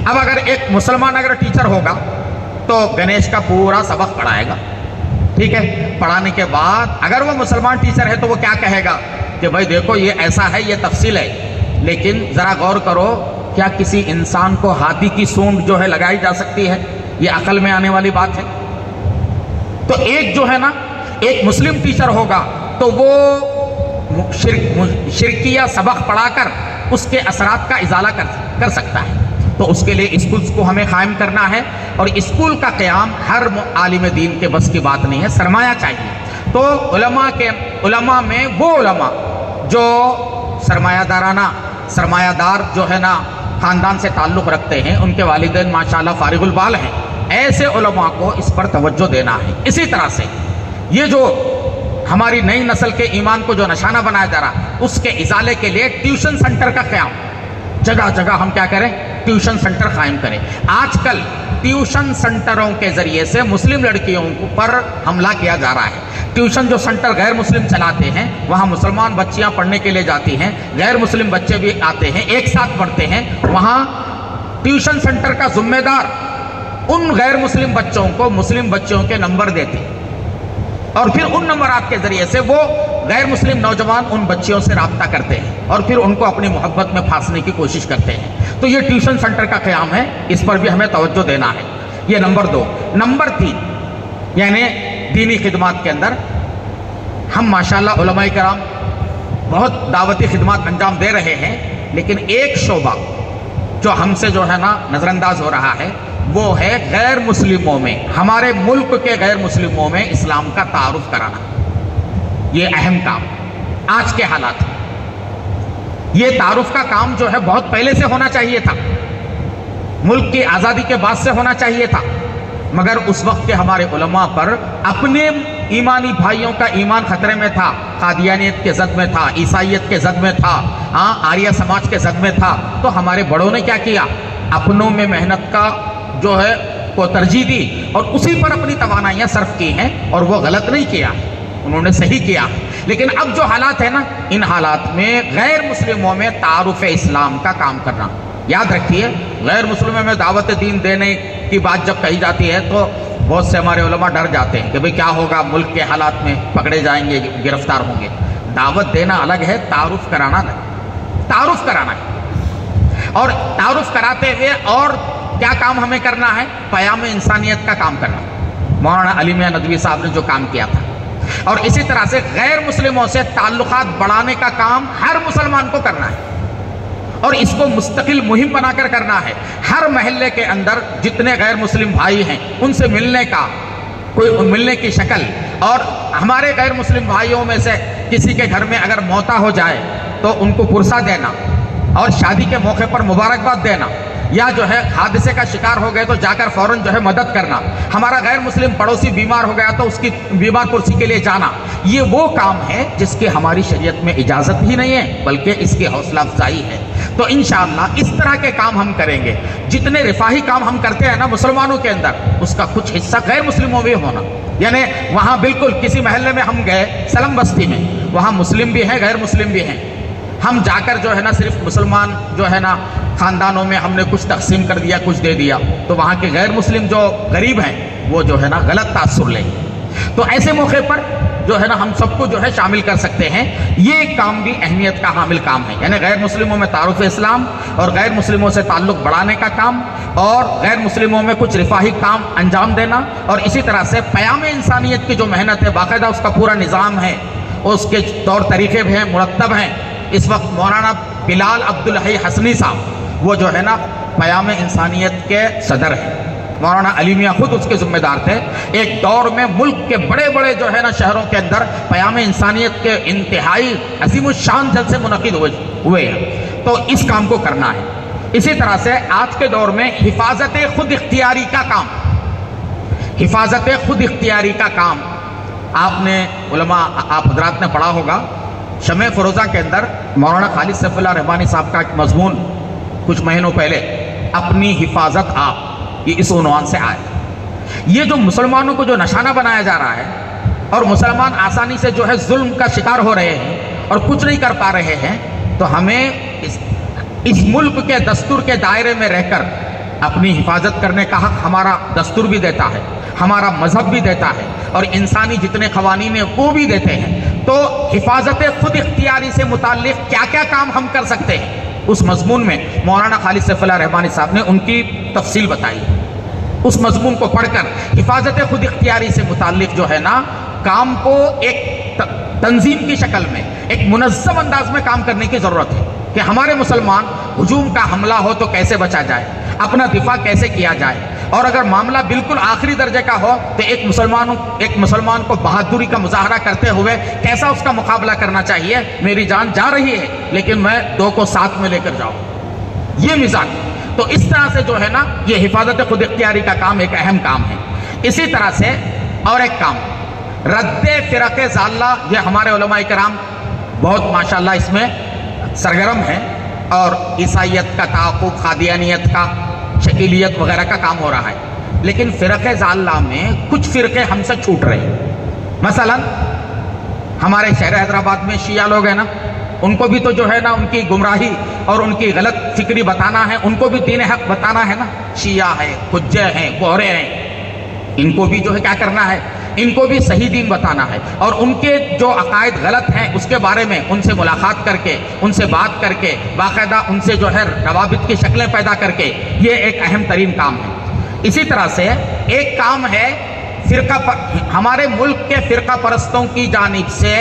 اب اگر ایک مسلمان اگر ٹیچر ہوگا تو گنیش کا پورا سبق پڑھائے گا، ٹھیک ہے؟ پڑھانے کے بعد اگر وہ مسلمان ٹیچر ہے تو وہ کیا کہے گا کہ بھائی دیکھو یہ ایسا ہے، یہ تفصیل ہے، لیکن ذرا غور کرو کیا کسی انسان کو ہاتھی کی سونڈ جو ہے لگائی جا سکتی ہے؟ یہ عقل میں آنے والی بات ہے۔ تو ایک جو ہے نا ایک مسلم ٹیچر ہوگا تو وہ شرکیہ سبق پڑھا کر اس کے اثرات کا ازالہ کر سکتا ہے۔ تو اس کے لیے اسکولز کو ہمیں قائم کرنا ہے، اور اسکول کا قیام ہر عالم دین کے بس کی بات نہیں ہے، سرمایہ چاہیے۔ تو علماء میں وہ علماء جو سرمایہ دار جو ہے نا خاندان سے تعلق رکھتے ہیں، ان کے والدین ماشاءاللہ فارغ البال ہیں، ایسے علماء کو اس پر توجہ دینا ہے۔ اسی طرح سے یہ جو ہماری نئی نسل کے ایمان کو جو نشانہ بنایا جا رہا ہے، اس کے ازالے کے لیے ٹیوشن سنٹر کا قیام، جگہ جگہ ہم کیا کریں؟ ٹیوشن سنٹر قائم کریں۔ آج کل ٹیوشن سنٹروں کے ذریعے سے مسلم لڑکیوں پر حملہ کیا جا رہا ہے۔ ٹیوشن جو سنٹر غیر مسلم چلاتے ہیں، وہاں مسلمان بچیاں پڑھنے کے لیے جاتی ہیں، غیر مسلم بچے بھی آتے ہیں، ایک ساتھ پڑھتے ہیں۔ وہاں ٹیوشن سنٹر کا ذمہ دار ان غیر مسلم بچوں کو مسلم بچوں کے نمبر دیتے ہیں، اور پھر ان نمبرات کے ذریعے سے وہ غیر مسلم نوجوان ان بچیوں سے رابطہ کرتے ہیں اور پھر ان کو اپنی محبت میں پھانسنے کی کوشش کرتے ہیں۔ تو یہ ٹیوشن سنٹر کا قیام ہے، اس پر بھی ہمیں توجہ دینا ہے۔ یہ نمبر 2۔ نمبر 3 یعنی دینی خدمات کے اندر ہم ماشاءاللہ علماء کرام بہت دعوتی خدمات انجام دے رہے ہیں، لیکن ایک شعبہ جو ہم سے جو ہے نا نظر انداز ہو رہا ہے وہ ہے غیر مسلموں میں، ہمارے ملک کے غیر مسلموں میں اسلام کا تعارف کرانا۔ یہ اہم کام آج کے حالات، یہ تعارف کا کام جو ہے بہت پہلے سے ہونا چاہیے تھا، ملک کی آزادی کے بعد سے ہونا چاہیے تھا، مگر اس وقت کے ہمارے علماء پر اپنے ایمانی بھائیوں کا ایمان خطرے میں تھا، قادیانیت کے زد میں تھا، عیسائیت کے زد میں تھا، آریہ سماج کے زد میں تھا، تو ہمارے بڑوں نے کیا کیا؟ اپنوں میں محنت کا جو ہے کو ترجیح دی اور اسی پر اپنی توانائیاں صرف کی ہیں، اور وہ غلط نہیں کیا، انہوں نے صحیح کیا۔ لیکن اب جو حالات ہیں نا، ان حالات میں غیر مسلموں میں تعارف اسلام کا کام کرنا، یاد رکھیے غیر مسلموں میں دعوت دین دینے کی بات جب کہی جاتی ہے تو بہت سے ہمارے علماء ڈر جاتے ہیں کہ بھئی کیا ہوگا، ملک کے حالات میں پکڑے جائیں گے، گرفتار ہوں گے۔ دعوت دینا الگ ہے، تعارف کرانا الگ، تعارف کرانا ہے، اور تعارف کراتے ہوئے اور کیا کام ہمیں کرنا ہے؟ پیام انسانیت کا کام کرنا۔ مولانا علی میاں ندوی صاحب نے جو کام کیا تھا، اور اسی طرح سے غیر مسلموں سے تعلقات بڑھانے کا کام ہر مسلمان کو کرنا ہے، اور اس کو مستقل مہم بنا کر کرنا ہے۔ ہر محلے کے اندر جتنے غیر مسلم بھائی ہیں ان سے ملنے کا کوئی ملنے کی شکل، اور ہمارے غیر مسلم بھائیوں میں سے کسی کے گھر میں اگر موتا ہو جائے تو ان کو پرسہ دینا، اور شادی کے موقع پر مبارکباد دینا، یا جو ہے حادثے کا شکار ہو گئے تو جا کر فوراً جو ہے مدد کرنا، ہمارا غیر مسلم پڑوسی بیمار ہو گیا تو اس کی بیمار پرسی کے لیے جانا، یہ وہ کام ہے جس کی ہماری شریعت میں اجازت ہی نہیں ہے بلکہ اس کی حوصلہ افزائی ہے۔ تو انشاءاللہ اس طرح کے کام ہم کریں گے۔ جتنے رفاہی کام ہم کرتے ہیں نا مسلمانوں کے اندر، اس کا کچھ حصہ غیر مسلموں میں ہونا، یعنی وہاں بالکل کسی محلے میں ہم گئے، سلم بستی میں، وہاں مسلم بھی ہیں غیر مسلم بھی ہیں، ہم جا کر جو ہے نا صرف مسلمان جو ہے نا خاندانوں میں ہم نے کچھ تقسیم کر دیا، کچھ دے دیا، تو وہاں کے غیر مسلم جو غریب ہیں وہ جو ہے نا غلط تاثر لیں۔ تو ایسے موقع پر جو ہے نا ہم سب کو جو ہے شامل کر سکتے ہیں۔ یہ کام بھی اہمیت کا حامل کام ہے، یعنی غیر مسلموں میں تعارف اسلام اور غیر مسلموں سے تعلق بڑھانے کا کام، اور غیر مسلموں میں کچھ رفاہی کام انجام دینا، اور اسی طرح سے پیام انسانیت کی جو محنت ہے، باقاعدہ اس کا پورا نظام ہے، اس کے طور طریقے بھی ہیں، مرتب ہیں۔ اس وقت مولانا بلال عبدالحی حسنی صاحب وہ جو ہے نا پیام انسانیت کے صدر ہیں، مولانا علی میاں خود اس کے ذمہ دار تھے۔ ایک دور میں ملک کے بڑے بڑے جو ہے نا شہروں کے اندر پیام انسانیت کے انتہائی عظیم الشان جلسے منعقد ہوئے ہیں، تو اس کام کو کرنا ہے۔ اسی طرح سے آج کے دور میں حفاظت خود اختیاری کا کام، حفاظت خود اختیاری کا کام آپ نے علماء آپ حضرات نے پڑھا ہوگا۔ شمع فروزہ کے اندر مولانا خالد سیف اللہ رحمانی صاحب کا ایک مضمون کچھ مہینوں پہلے، اپنی حفاظت آپ، یہ اس عنوان سے آیا۔ یہ جو مسلمانوں کو جو نشانہ بنایا جا رہا ہے، اور مسلمان آسانی سے جو ہے ظلم کا شکار ہو رہے ہیں اور کچھ نہیں کر پا رہے ہیں، تو ہمیں اس ملک کے دستور کے دائرے میں رہ کر اپنی حفاظت کرنے کا حق ہمارا دستور بھی دیتا ہے، ہمارا مذہب بھی دیتا ہے، اور انسانی جتنے قوانین ہیں وہ بھی دیتے ہیں۔ تو حفاظت خود اختیاری سے متعلق کیا کیا کام ہم کر سکتے ہیں، اس مضمون میں مولانا خالد سیف اللہ رحمانی صاحب نے ان کی تفصیل بتائی۔ اس مضمون کو پڑھ کر حفاظت خود اختیاری سے متعلق جو ہے نا کام کو ایک تنظیم کی شکل میں، ایک منظم انداز میں کام کرنے کی ضرورت ہے کہ ہمارے مسلمان ہجوم کا حملہ ہو تو کیسے بچا جائے، اپنا دفاع کیسے کیا جائے، اور اگر معاملہ بالکل آخری درجے کا ہو تو ایک مسلمان کو بہادری کا مظاہرہ کرتے ہوئے کیسا اس کا مقابلہ کرنا چاہیے۔ میری جان جا رہی ہے لیکن میں دو کو ساتھ میں لے کر جاؤں، یہ مزاج۔ تو اس طرح سے جو ہے نا یہ حفاظت خود اختیاری کا کام ایک اہم کام ہے۔ اسی طرح سے اور ایک کام، رد فرق ضالہ، یہ ہمارے علماء کرام بہت ماشاءاللہ اس میں سرگرم ہیں، اور عیسائیت کا تعاقب، قادیانیت کا، شکیلیت وغیرہ کا کام ہو رہا ہے، لیکن فرق ضالہ میں کچھ فرقے ہم سے چھوٹ رہے ہیں۔ مثلا ہمارے شہر حیدرآباد میں شیعہ لوگ ہیں نا، ان کو بھی تو جو ہے نا ان کی گمراہی اور ان کی غلط فکری بتانا ہے، ان کو بھی دین حق بتانا ہے نا۔ شیعہ ہے، حجہ ہیں، گوہرے ہیں، ان کو بھی جو ہے کیا کرنا ہے، ان کو بھی صحیح دین بتانا ہے، اور ان کے جو عقائد غلط ہیں اس کے بارے میں ان سے ملاقات کر کے، ان سے بات کر کے، باقاعدہ ان سے جو ہے روابط کی شکلیں پیدا کر کے، یہ ایک اہم ترین کام ہے۔ اسی طرح سے ایک کام ہے ہمارے ملک کے فرقہ پرستوں کی جانب سے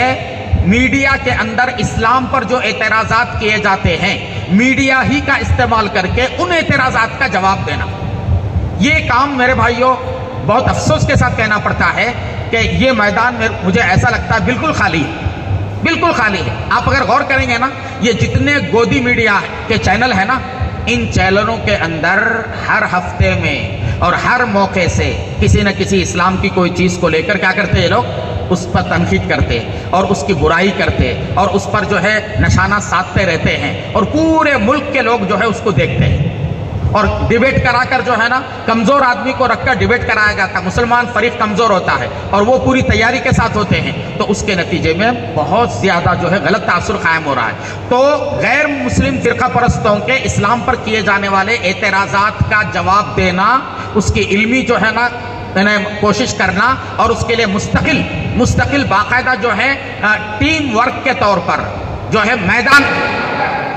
میڈیا کے اندر اسلام پر جو اعتراضات کیے جاتے ہیں، میڈیا ہی کا استعمال کر کے ان اعتراضات کا جواب دینا۔ یہ کام میرے بھائیوں بہت افسوس کے ساتھ کہنا پڑتا ہے کہ یہ میدان میں مجھے ایسا لگتا ہے بالکل خالی ہے، بالکل خالی ہے۔ آپ اگر غور کریں گے نا، یہ جتنے گودی میڈیا کے چینل ہیں نا، ان چینلوں کے اندر ہر ہفتے میں اور ہر موقع سے کسی نہ کسی اسلام کی کوئی چیز کو لے کر کیا کرتے ہیں یہ لوگ، اس پر تنقید کرتے اور اس کی برائی کرتے اور اس پر جو ہے نشانہ سادھتے رہتے ہیں، اور پورے ملک کے لوگ جو ہے اس کو دیکھتے ہیں، اور ڈیبیٹ کرا کر جو ہے نا کمزور آدمی کو رکھ کر ڈیبیٹ کرایا جاتا ہے۔ مسلمان فریق کمزور ہوتا ہے اور وہ پوری تیاری کے ساتھ ہوتے ہیں، تو اس کے نتیجے میں بہت زیادہ جو ہے غلط تاثر قائم ہو رہا ہے۔ تو غیر مسلم فرقہ پرستوں کے اسلام پر کیے جانے والے اعتراضات کا جواب دینا، اس کی علمی جو ہے نا کوشش کرنا اور اس کے لیے مستقل باقاعدہ جو ہے ٹیم ورک کے طور پر جو ہے میدان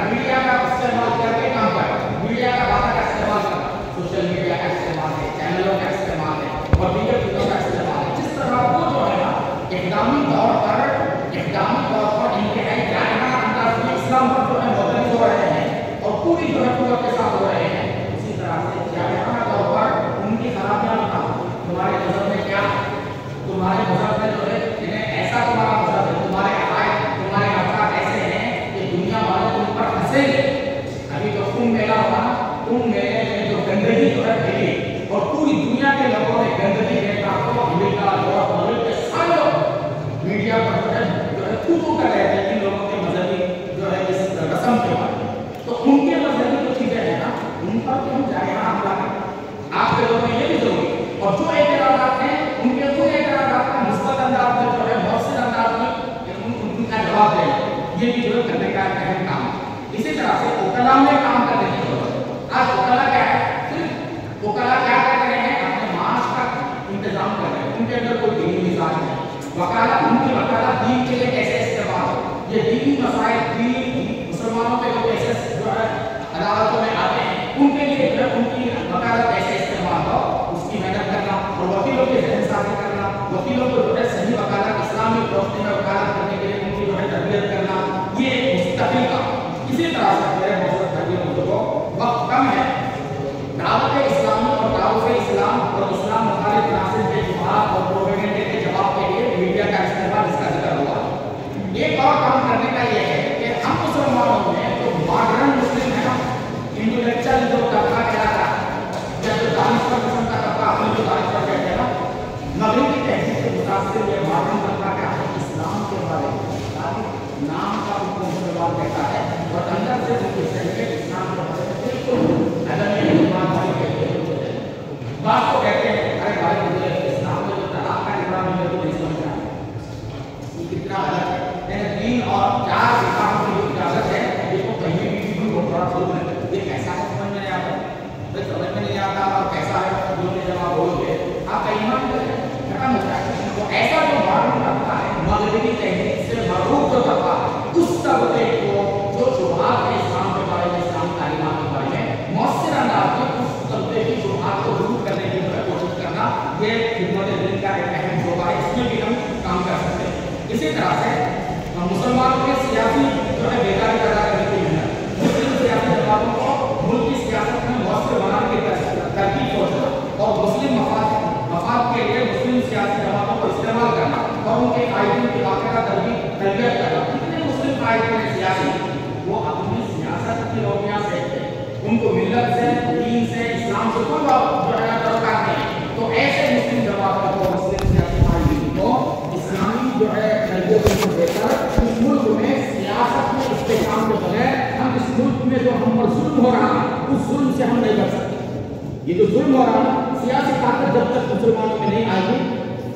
میڈیا کا استعمال کر کے کام کرنا، میڈیا کا بات کا استعمال کرنا، سوشل میڈیا کا استعمال ہے، چینلوں کا استعمال ہے اور دیگر چیزوں کا استعمال ہے، جس طرح وہ جو ہے نا اقدامی طور پر انتہائی جارحانہ انداز میں اسلام پر جو ہے مدنی ہو رہے ہیں اور پوری جو ہے قوت کے ساتھ ہو رہے ہیں، اسی طرح سے جارحانہ طور پر ان کی خرابیاں بتاؤ، تمہارے مذہب میں کیا ہے، تمہارے مذہب میں جو ہے انہیں ایسا تمہارا مذہب ہے، تمہارے عقائد تمہارے افراد ایسے ہیں کہ دنیا والے تم پر ہنسیں گے۔ ابھی جو کمبھ میلہ ہوا نا، کمبھ میلے میں جو گندگی جو ہے پھیلی اور پوری دنیا کے لوگوں نے گندگی دیکھا تو امریکہ یورپ ملک کے سارے لوگ میڈیا پر جو ہے تو کر رہے تھے ان لوگوں کے مذہبی جو ہے اس رسم کے بارے میں، تو ان کے مذہبی جو چیزیں ہیں نا ان پر کیوں جارحانہ حملہ کریں؟ آپ کے لوگوں میں یہ بھی ضروری اور جو اعتراضات ہیں ان کے خود اعتراضات کا مثبت انداز میں جو ہے مؤثر انداز میں ان کا جواب دیں، یہ بھی جو ہے کرنے کا اہم کام ہے۔ اسی طرح سے وکلاء میں کام کرنے کی ضرورت ہے۔ آج وکلاء کیا ہے؟ صرف وکلاء کیا کر رہے ہیں؟ اپنے معاش کا انتظام کر رہے ہیں، ان کے اندر کوئی دینی مزاج نہیں۔ وکالت ان کی وکالت دین کے لیے کیسے استعمال ہو، یہ دینی مسائل مسلمانوں کے جو کیسز جو ہے عدالتوں میں آتے ہیں ان کے لیے جو ہے ان کی وکالت کیسے استعمال ہو اس کی محنت کرنا اور وکیلوں کے ذہن سازی کرنا، وکیلوں کو جو ہے صحیح وکالت اسلامی روشنی میں وکالت کرنے کے لیے ان کی جو ہے تربیت کرنا، یہ مستقل کام۔ اسی طرح سے میرے بہت بھائی بزرگوں وقت کم ہے، دعوت اسلامی اور دعوت اسلام اور اسلام مخالف ناصر کے جماعت اور پروپیگنڈے کے جواب کے لیے میڈیا کا استعمال اس کا ذکر ہوا۔ ایک اور کام کرنے کا یہ ہے کہ ہم مسلمانوں میں جو ماڈرن مسلم ہے نا، انٹلیکچوئل جو طبقہ کہلاتا ہے یا جو دانشور قسم کا طبقہ اپنے جو دانشور کہتے ہیں نا، مغربی تہذیب سے متاثر یہ ماڈرن طبقہ کیا ہے؟ اسلام کے بارے میں نام کا ان کو مسلمان کہتا ہے اور اندر سے ان کی صحیح اسلام کے بارے میں بالکل عدم بات بات کو کہتے ہیں ارے بھائی مجھے اسلام میں جو طلاق کا نظام ہے تو نہیں سمجھ رہا یہ کتنا غلط ہے۔ دین اور چار نکاح کی جو اجازت ہے یہ تو کہیں بھی وہ تھوڑا ضرور ہے، یہ کیسا ہے سمجھ میں نہیں آتا، سمجھ میں نہیں آتا اور کیسا ہے جو جب آپ بولو گے آپ کا ایمان ختم ہو جائے گا۔ تو ایسا جو ماڈرن طبقہ ہے مغربی تہذیب سے مرغوب جو طبقہ ہے اس طبقے کو جو شبہات ہے اسلام کے بارے میں، اسلام تعلیمات کے بارے میں مؤثر انداز میں اس طبقے کی شبہات کو دور کرنے کی کوشش کرنا، یہ خدمت دین کا ایک اہم شعبہ ہے، اس میں بھی ہم کام کر سکتے ہیں۔ اسی طرح سے مسلمانوں کے سیاسی جو ہے بیداری پیدا کرنے کی محنت، مسلم سیاسی جماعتوں کو ملک کی سیاست میں مؤثر بنانے کی ترکیب سوچنا اور مسلم مفاد کے لیے مسلم سیاسی جماعتوں کو استعمال کرنا اور ان کے قائدین کی باقاعدہ تربیت کرنا۔ کتنے مسلم قائدین ہیں سیاسی وہ اپنی سیاست کی رویہ سے ان کو ملت سے، دین سے، اسلام سے کوئی جو ہے تعلقات نہیں، تو ایسے مسلم جماعتوں کو، مسلم سیاسی قائدین کو اسلامی جو ہے تربیت کو دے کر اس ملک میں سیاست میں استحکام کے بغیر ہم اس ملک میں جو ہم پر ظلم ہو رہا ہے اس ظلم سے ہم نہیں کر سکتے۔ یہ جو ظلم ہو رہا ہے سیاسی طاقت جب تک مسلمانوں میں نہیں آئے گی،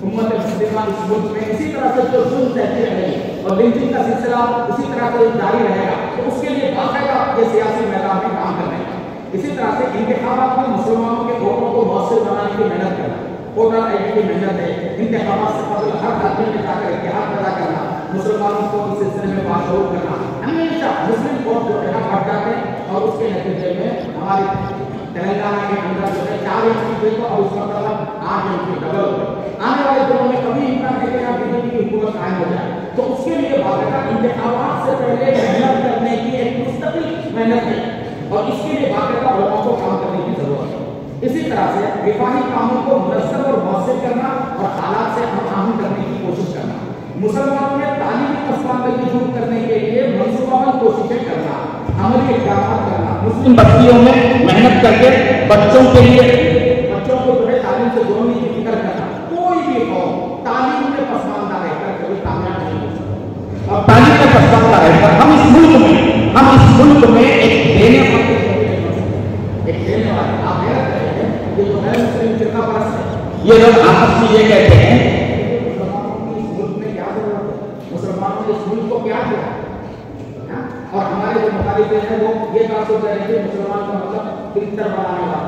امت مسلمہ اس ملک میں اسی طرح سے جو ظلم سہتی رہے گی اور لنچنگ کا سلسلہ اسی طرح سے جاری رہے گا، تو اس کے لیے باقاعدہ یہ سیاسی میدان میں کام کرنے کا۔ اسی طرح سے انتخابات میں مسلمانوں کے ووٹوں کو مؤثر بنانے کی محنت کرنا، ووٹر آئی ڈی کی محنت ہے، انتخابات سے قبل ہر آدمی نے جا کر اتحاد پیدا کرنا، مسلمانوں کو اس سلسلے میں باشعور کرنا۔ ہمیشہ مسلم ووٹ جو ہے نا بڑھ جاتے ہیں اور اس کے نتیجے میں ہماری تلنگانہ کے اندر جو ہے 4 MP کو اور اس کا مطلب 8 MP ڈبل ہو۔ آنے والے دنوں میں کبھی امکان ہے کہ آپ بی جے پی کی حکومت قائم ہو جائے، تو اس کے لیے باقاعدہ انتخابات سے پہلے محنت کرنے کی ایک مستقل محنت ہے اور اس کے لیے باقاعدہ علماء کو کام کرنے کی ضرورت ہے۔ اسی طرح سے رفاہی کاموں کو منظم اور مؤثر کرنا اور حالات سے ہم آہنگ کرنے کی کوشش کرنا، مسلمانوں میں تعلیمی پسماندگی دور کرنے کے لیے منصوبہ بند کوششیں کرنا، عملی اقدامات کرنا، مسلم بستیوں میں محنت کر کے بچوں کے لیے بچوں کو جو ہے تعلیم سے جوڑنے کی فکر کرنا۔ کوئی بھی قوم تعلیم میں پسماندہ رہ کر کبھی کامیاب نہیں ہو سکتی اور تعلیم میں پسماندہ رہ کر ہم اس ملک میں ایک دینے والے آپ یہ جو ہے مسلم فرقہ پرست ہے، یہ لوگ آپس میں یہ کہتے ہیں مسلمانوں کی اس ملک میں کیا ضرورت ہے، مسلمانوں نے اس ملک کو کیا کیا، اور ہمارے جو مخالفین ہیں وہ یہ تعصب رہے ہیں کہ مسلمان کا مطلب فلٹر بنانے والا،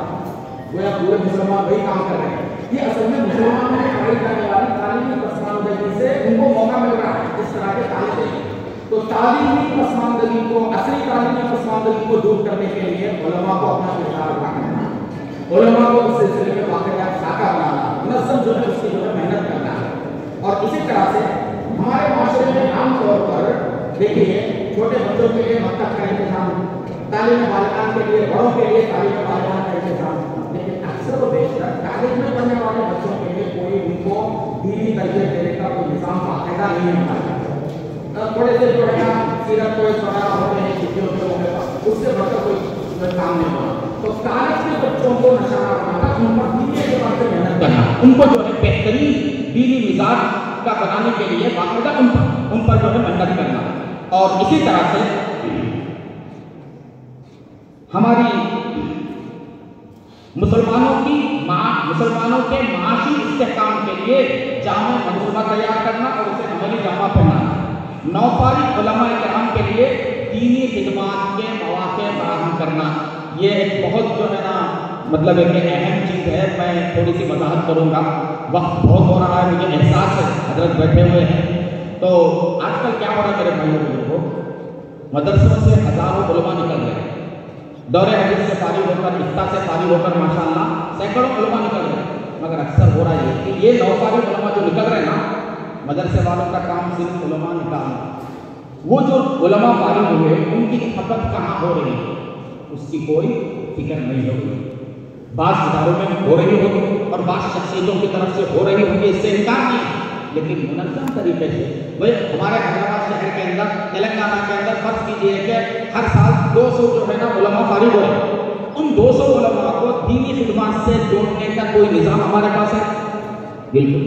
وہ پورے مسلمان وہی کام کر رہے ہیں۔ یہ اصل میں مسلمانوں میں پڑھائی جانے والی تعلیمی پسماندگی سے ان کو موقع مل رہا ہے اس طرح کے تعلیم دینے۔ تو تعلیمی پسماندگی کو، اصلی تعلیمی پسماندگی کو دور کرنے کے لیے علماء کو اپنا کردار ادا کرنا، علماء کو اس سلسلے میں باقاعدہ خاکہ بنانا، منظم جو ہے اس کی جو ہے محنت کرنا ہے۔ اور اسی طرح سے ہمارے معاشرے میں عام طور پر دیکھیے چھوٹے بچوں کے لیے مکتب کا انتظام، تعلیم بالغان کے لیے، بڑوں کے لیے تعلیم بالغان کا انتظام، لیکن اکثر و بیشتر کالج میں پڑھنے والے بچوں کے لیے کوئی ان کو دینی تربیت دینے کا کوئی نظام باقاعدہ نہیں ہوتا۔ تھوڑے سے جو ہے سیرت کو وغیرہ ہوتے ہیں چھٹیوں کے موقع پر، اس سے بڑھ کر کوئی کام نہیں ہوتا۔ تو کالج کے بچوں کو نشانہ بنانا، ان پر دینی اعتبار سے محنت کرنا، ان کو جو ہے بہترین دینی مزاج کا بنانے کے لیے باقاعدہ ان پر جو ہے محنت کرنا۔ اور اسی طرح سے ہماری مسلمانوں کے معاشی استحکام کے لیے جامع منصوبہ تیار کرنا اور اسے عملی جامہ پہنانا، نوفارغ علماء کرام کے لیے دینی خدمات کے مواقع فراہم کرنا، یہ ایک بہت جو ہے نا مطلب ایک اہم چیز ہے۔ میں تھوڑی سی وضاحت کروں گا، وقت بہت ہو رہا ہے، مجھے احساس ہے حضرت بیٹھے ہوئے ہیں۔ تو آج کل کیا ہو رہا ہے میرے بھائیوں بزرگوں، مدرسوں سے ہزاروں علماء نکل رہے ہیں، دور حدیث سے فارغ ہو کر، افتاء سے فارغ ہو کر ماشاءاللہ سینکڑوں علماء نکل رہے ہیں، مگر اکثر ہو رہا ہے کہ یہ نوفارغ علماء جو نکل رہے ہیں نا، مدرسے والوں کا کام صرف علماء نکالنا، وہ جو علماء فارغ ہوئے ان کی کھپت کہاں ہو رہی ہے اس کی کوئی فکر نہیں ہو رہی۔ بعض اداروں میں ہو رہی ہوگی اور بعض شخصیتوں کی طرف سے ہو رہی ہوگی، اس سے انکار نہیں، لیکن منظم طریقے سے۔ بھائی ہمارے حیدرآباد شہر کے اندر، تلنگانہ کے اندر فرض کیجیے کہ ہر سال 200 جو ہے نا علماء فارغ ہو رہے ہیں، ان 200 علماء کو دینی خدمات سے جوڑنے کا کوئی نظام ہمارے پاس ہے؟ بالکل۔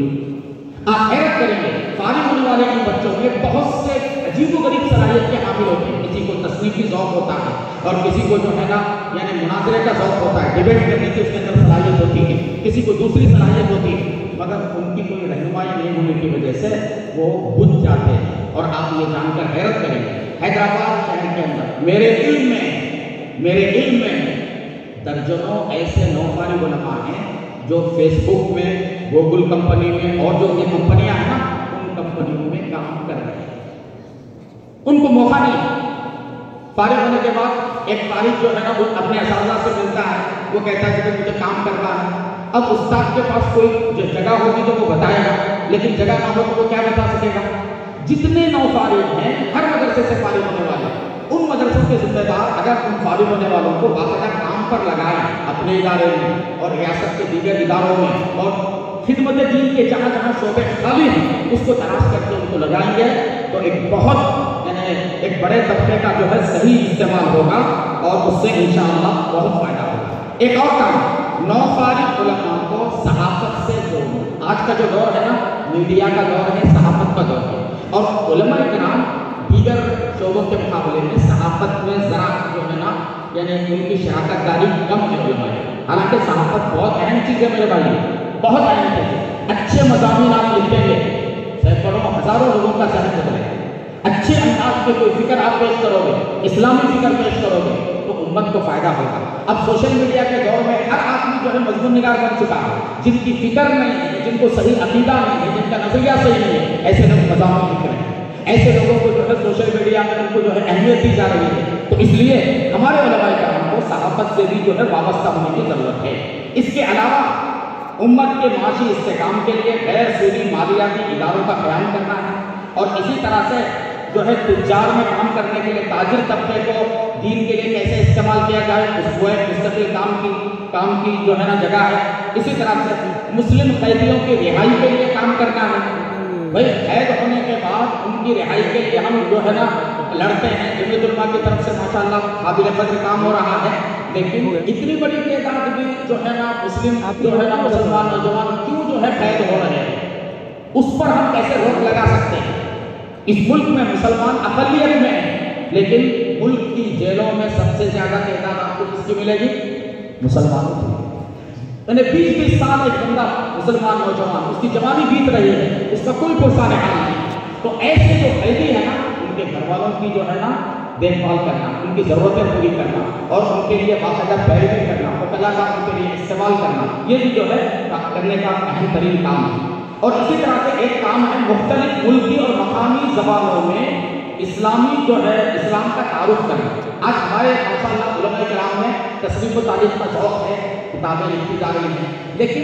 آپ حیرت کریں گے، فارغ ہونے والے ان بچوں میں بہت سے عجیب و غریب صلاحیت کے حامل ہوتے ہیں، کسی کو تصنیف کی ذوق ہوتا ہے اور کسی کو جو ہے نا یعنی مناظرے کا ذوق ہوتا ہے، ڈیبیٹ کرنے کی اس کے اندر صلاحیت ہوتی ہے، کسی کو دوسری صلاحیت ہوتی ہے، مگر ان کی کوئی رہنمائی نہیں ہونے کی وجہ سے وہ بجھ جاتے ہیں۔ اور آپ یہ جان کر حیرت کریں گے، حیدرآباد شہر کے اندر میرے علم میں درجنوں ایسے نوفارغ علماء ہیں جو فیس بک میں، گوگل کمپنی میں اور جو یہ کمپنیاں ہیں نا ان کمپنیوں میں کام کر رہے ہیں، ان کو موقع نہیں۔ فارغ ہونے کے بعد ایک فارغ جو ہے نا وہ اپنے اساتذہ سے ملتا ہے، وہ کہتا ہے کہ مجھے کام کرنا ہے۔ اب استاد کے پاس کوئی جو جگہ ہوگی تو وہ بتائے گا، لیکن جگہ نہ ہو تو وہ کیا بتا سکے گا؟ جتنے نوفارغ ہیں ہر مدرسے سے فارغ ہونے والے، ان مدرسوں کے ذمہ دار اگر ان فارغ ہونے والوں کو باقاعدہ کام پر لگائیں اپنے ادارے میں اور ریاست کے دیگر اداروں میں، اور خدمت دین کے جہاں جہاں شعبے خالی ہیں اس کو تلاش کر کے ان کو لگائیں گے تو ایک بہت یعنی ایک بڑے طبقے کا جو ہے صحیح استعمال ہوگا اور اس سے انشاءاللہ بہت فائدہ ہوگا۔ ایک اور کام، نوفارغ علماء کو صحافت سے جوڑنا۔ آج کا جو دور ہے نا میڈیا کا دور ہے، صحافت کا دور ہے، اور علماء کرام دیگر شعبوں کے مقابلے میں صحافت میں ذرا جو ہے نا یعنی ان کی شراکت داری کم ہے علماء کی۔ حالانکہ صحافت بہت اہم چیز ہے میرے بھائی، بہت اہم چیز ہے۔ اچھے مضامین آپ لکھیں گے سینکڑوں ہزاروں لوگوں کا ذہن بدلے گا، اچھے انداز میں کوئی فکر آپ پیش کرو گے، اسلامی فکر پیش کرو گے تو امت کو فائدہ ہوگا۔ اب سوشل میڈیا کے دور میں ہر آدمی جو ہے مضمون نگار بن چکا ہے، جن کی فکر نہیں ہے، جن کو صحیح عقیدہ نہیں ہے، جن کا نظریہ صحیح نہیں ہے، ایسے لوگ مضامین لکھ رہے ہیں، ایسے لوگوں کو جو ہے سوشل میڈیا میں ان کو جو ہے اہمیت دی جا رہی ہے۔ تو اس لیے ہمارے علماء کرام کو صحافت سے بھی جو ہے وابستہ ہونے کی ضرورت ہے۔ اس کے علاوہ امت کے معاشی استحکام کے لیے غیر سودی مالیاتی اداروں کا قیام کرنا ہے، اور اسی طرح سے جو ہے تجار میں کام کرنے کے لیے تاجر طبقے کو دین کے لیے کیسے استعمال کیا جائے، اس وہ ایک مستقل کام کی جو ہے نا جگہ ہے۔ اسی طرح سے مسلم قیدیوں کی رہائی کے لیے کام کرنا ہے۔ بھائی قید ہونے کے بعد ان کی رہائی کے لیے ہم جو ہے نا لڑتے ہیں، جمعیت علماء کی طرف سے ماشاءاللہ قابل قدر کام ہو رہا ہے، لیکن اتنی بڑی تعداد میں جو ہے نا مسلم جو ہے نا مسلمان نوجوان کیوں جو ہے قید ہو رہے ہیں، اس پر ہم کیسے روک لگا سکتے ہیں؟ اس ملک میں مسلمان اقلیت میں ہیں، لیکن ملک کی جیلوں میں سب سے زیادہ تعداد آپ کو کس کی ملے گی؟ مسلمانوں کی۔ یعنی 20 سال ایک بندہ مسلمان نوجوان اس کی جوانی بیت رہی ہے، اس کا کوئی پرسان حال نہیں، تو ایسے جو قیدی ہے نا ان کے گھر والوں کی جو ہے نا دیکھ بھال کرنا، ان کی ضرورتیں پوری کرنا اور ان کے لیے باقاعدہ پیروی کرنا، وکلا کا ان کے لیے استعمال کرنا، یہ بھی جو ہے کرنے کا اہم ترین کام ہے۔ اور اسی طرح سے ایک کام ہے مختلف ملکی اور مقامی زبانوں میں اسلامی جو ہے اسلام کا تعارف کرنا۔ آج ہمارے ماشاءاللہ علماء کرام میں تصنیف و تالیف کا ذوق ہے، کتابیں لکھی جا رہی ہیں، لیکن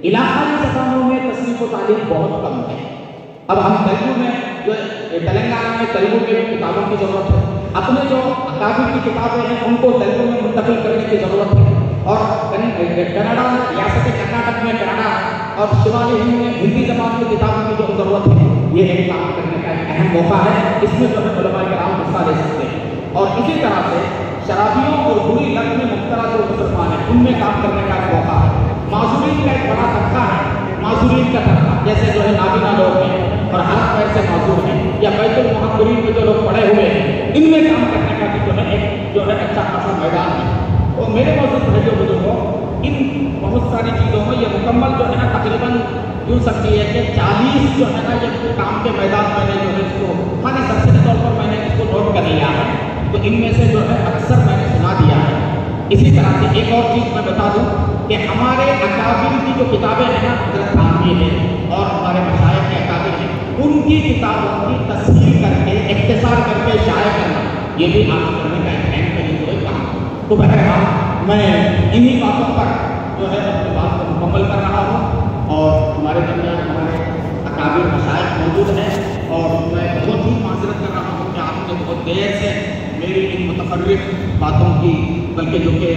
علاقائی زبانوں میں تصنیف و تالیف بہت کم ہے۔ اب ہم تیلگو میں جو تلنگانہ میں تیلگو کی کتابوں کی ضرورت ہے، اپنے جو اکابر کی کتابیں ہیں ان کو تیلگو میں منتقل کرنے کی ضرورت ہے، اور کناڈا ریاست کرناٹک میں کناڈا اور شمالی ہند میں ہندی زبان کی کتابوں کی جو ضرورت ہے، یہ ایک کام کرنے کا ایک اہم موقع ہے، اس میں جو ہے علماء کرام حصہ لے سکتے ہیں۔ اور اسی طرح سے شرابیوں اور بری لت میں مبتلا جو مسلمان ہیں ان میں کام کرنے کا ایک موقع ہے۔ معذورین کا ایک بڑا طبقہ ہے، معذورین کا طبقہ جیسے جو ہے نابینا لوگ ہیں اور ہاتھ پیر سے معذور ہیں، یا بیت المحمدین میں جو لوگ پڑے ہوئے ہیں، ان میں کام کرنے کا بھی جو ہے ایک جو ہے اچھا خاصا میدان ہے۔ اور میرے موجود بھائیوں بزرگوں، ان بہت ساری چیزوں میں یہ مکمل جو ہے نا تقریباً یوں سکتی ہے کہ 40 جو ہے نا یہ کام کے میدان میں نے جو ہے اس کو خالی سرسری طور پر میں نے اس کو نوٹ کر لیا ہے، تو ان میں سے جو ہے اکثر میں نے سنا دیا ہے۔ اسی طرح سے ایک اور چیز میں بتا دوں کہ ہمارے اکابر کی جو کتابیں ہیں نا حضرت تھانوی ہے اور ہمارے مشائخ کے اکابر ہیں، ان کی کتابوں کی تصحیح کر کے اختصار کر کے شائع کرنا، یہ بھی آپ کرنے کا ایک اہم طریقہ ہوئے کام۔ تو بہرحال میں انہی باتوں پر جو ہے اپنی بات کو مکمل کر رہا ہوں، اور ہمارے درمیان ہمارے اکابر مشائخ موجود ہیں، اور میں بہت ہی معذرت کر رہا ہوں کہ آپ نے بہت دیر سے میری ان متفرق باتوں کی بلکہ جو کہ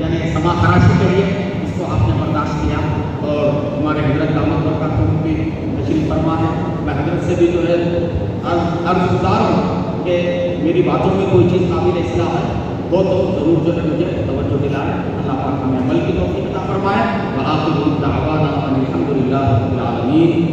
یعنی سما خراشی کے لیے اس کو آپ نے برداشت کیا، اور ہمارے حضرت دامت برکاتہم بھی تشریف فرما ہے۔ میں حضرت سے بھی جو ہے عرض گزار ہوں کہ میری باتوں میں کوئی چیز قابل اصلاح ہے وہ تو ضرور جو ہے مجھے توجہ دلائے۔ اللہ پاک ہمیں عمل کی توفیق عطا فرمائے۔ وآخر دعوانا ان الحمد للہ رب العالمین۔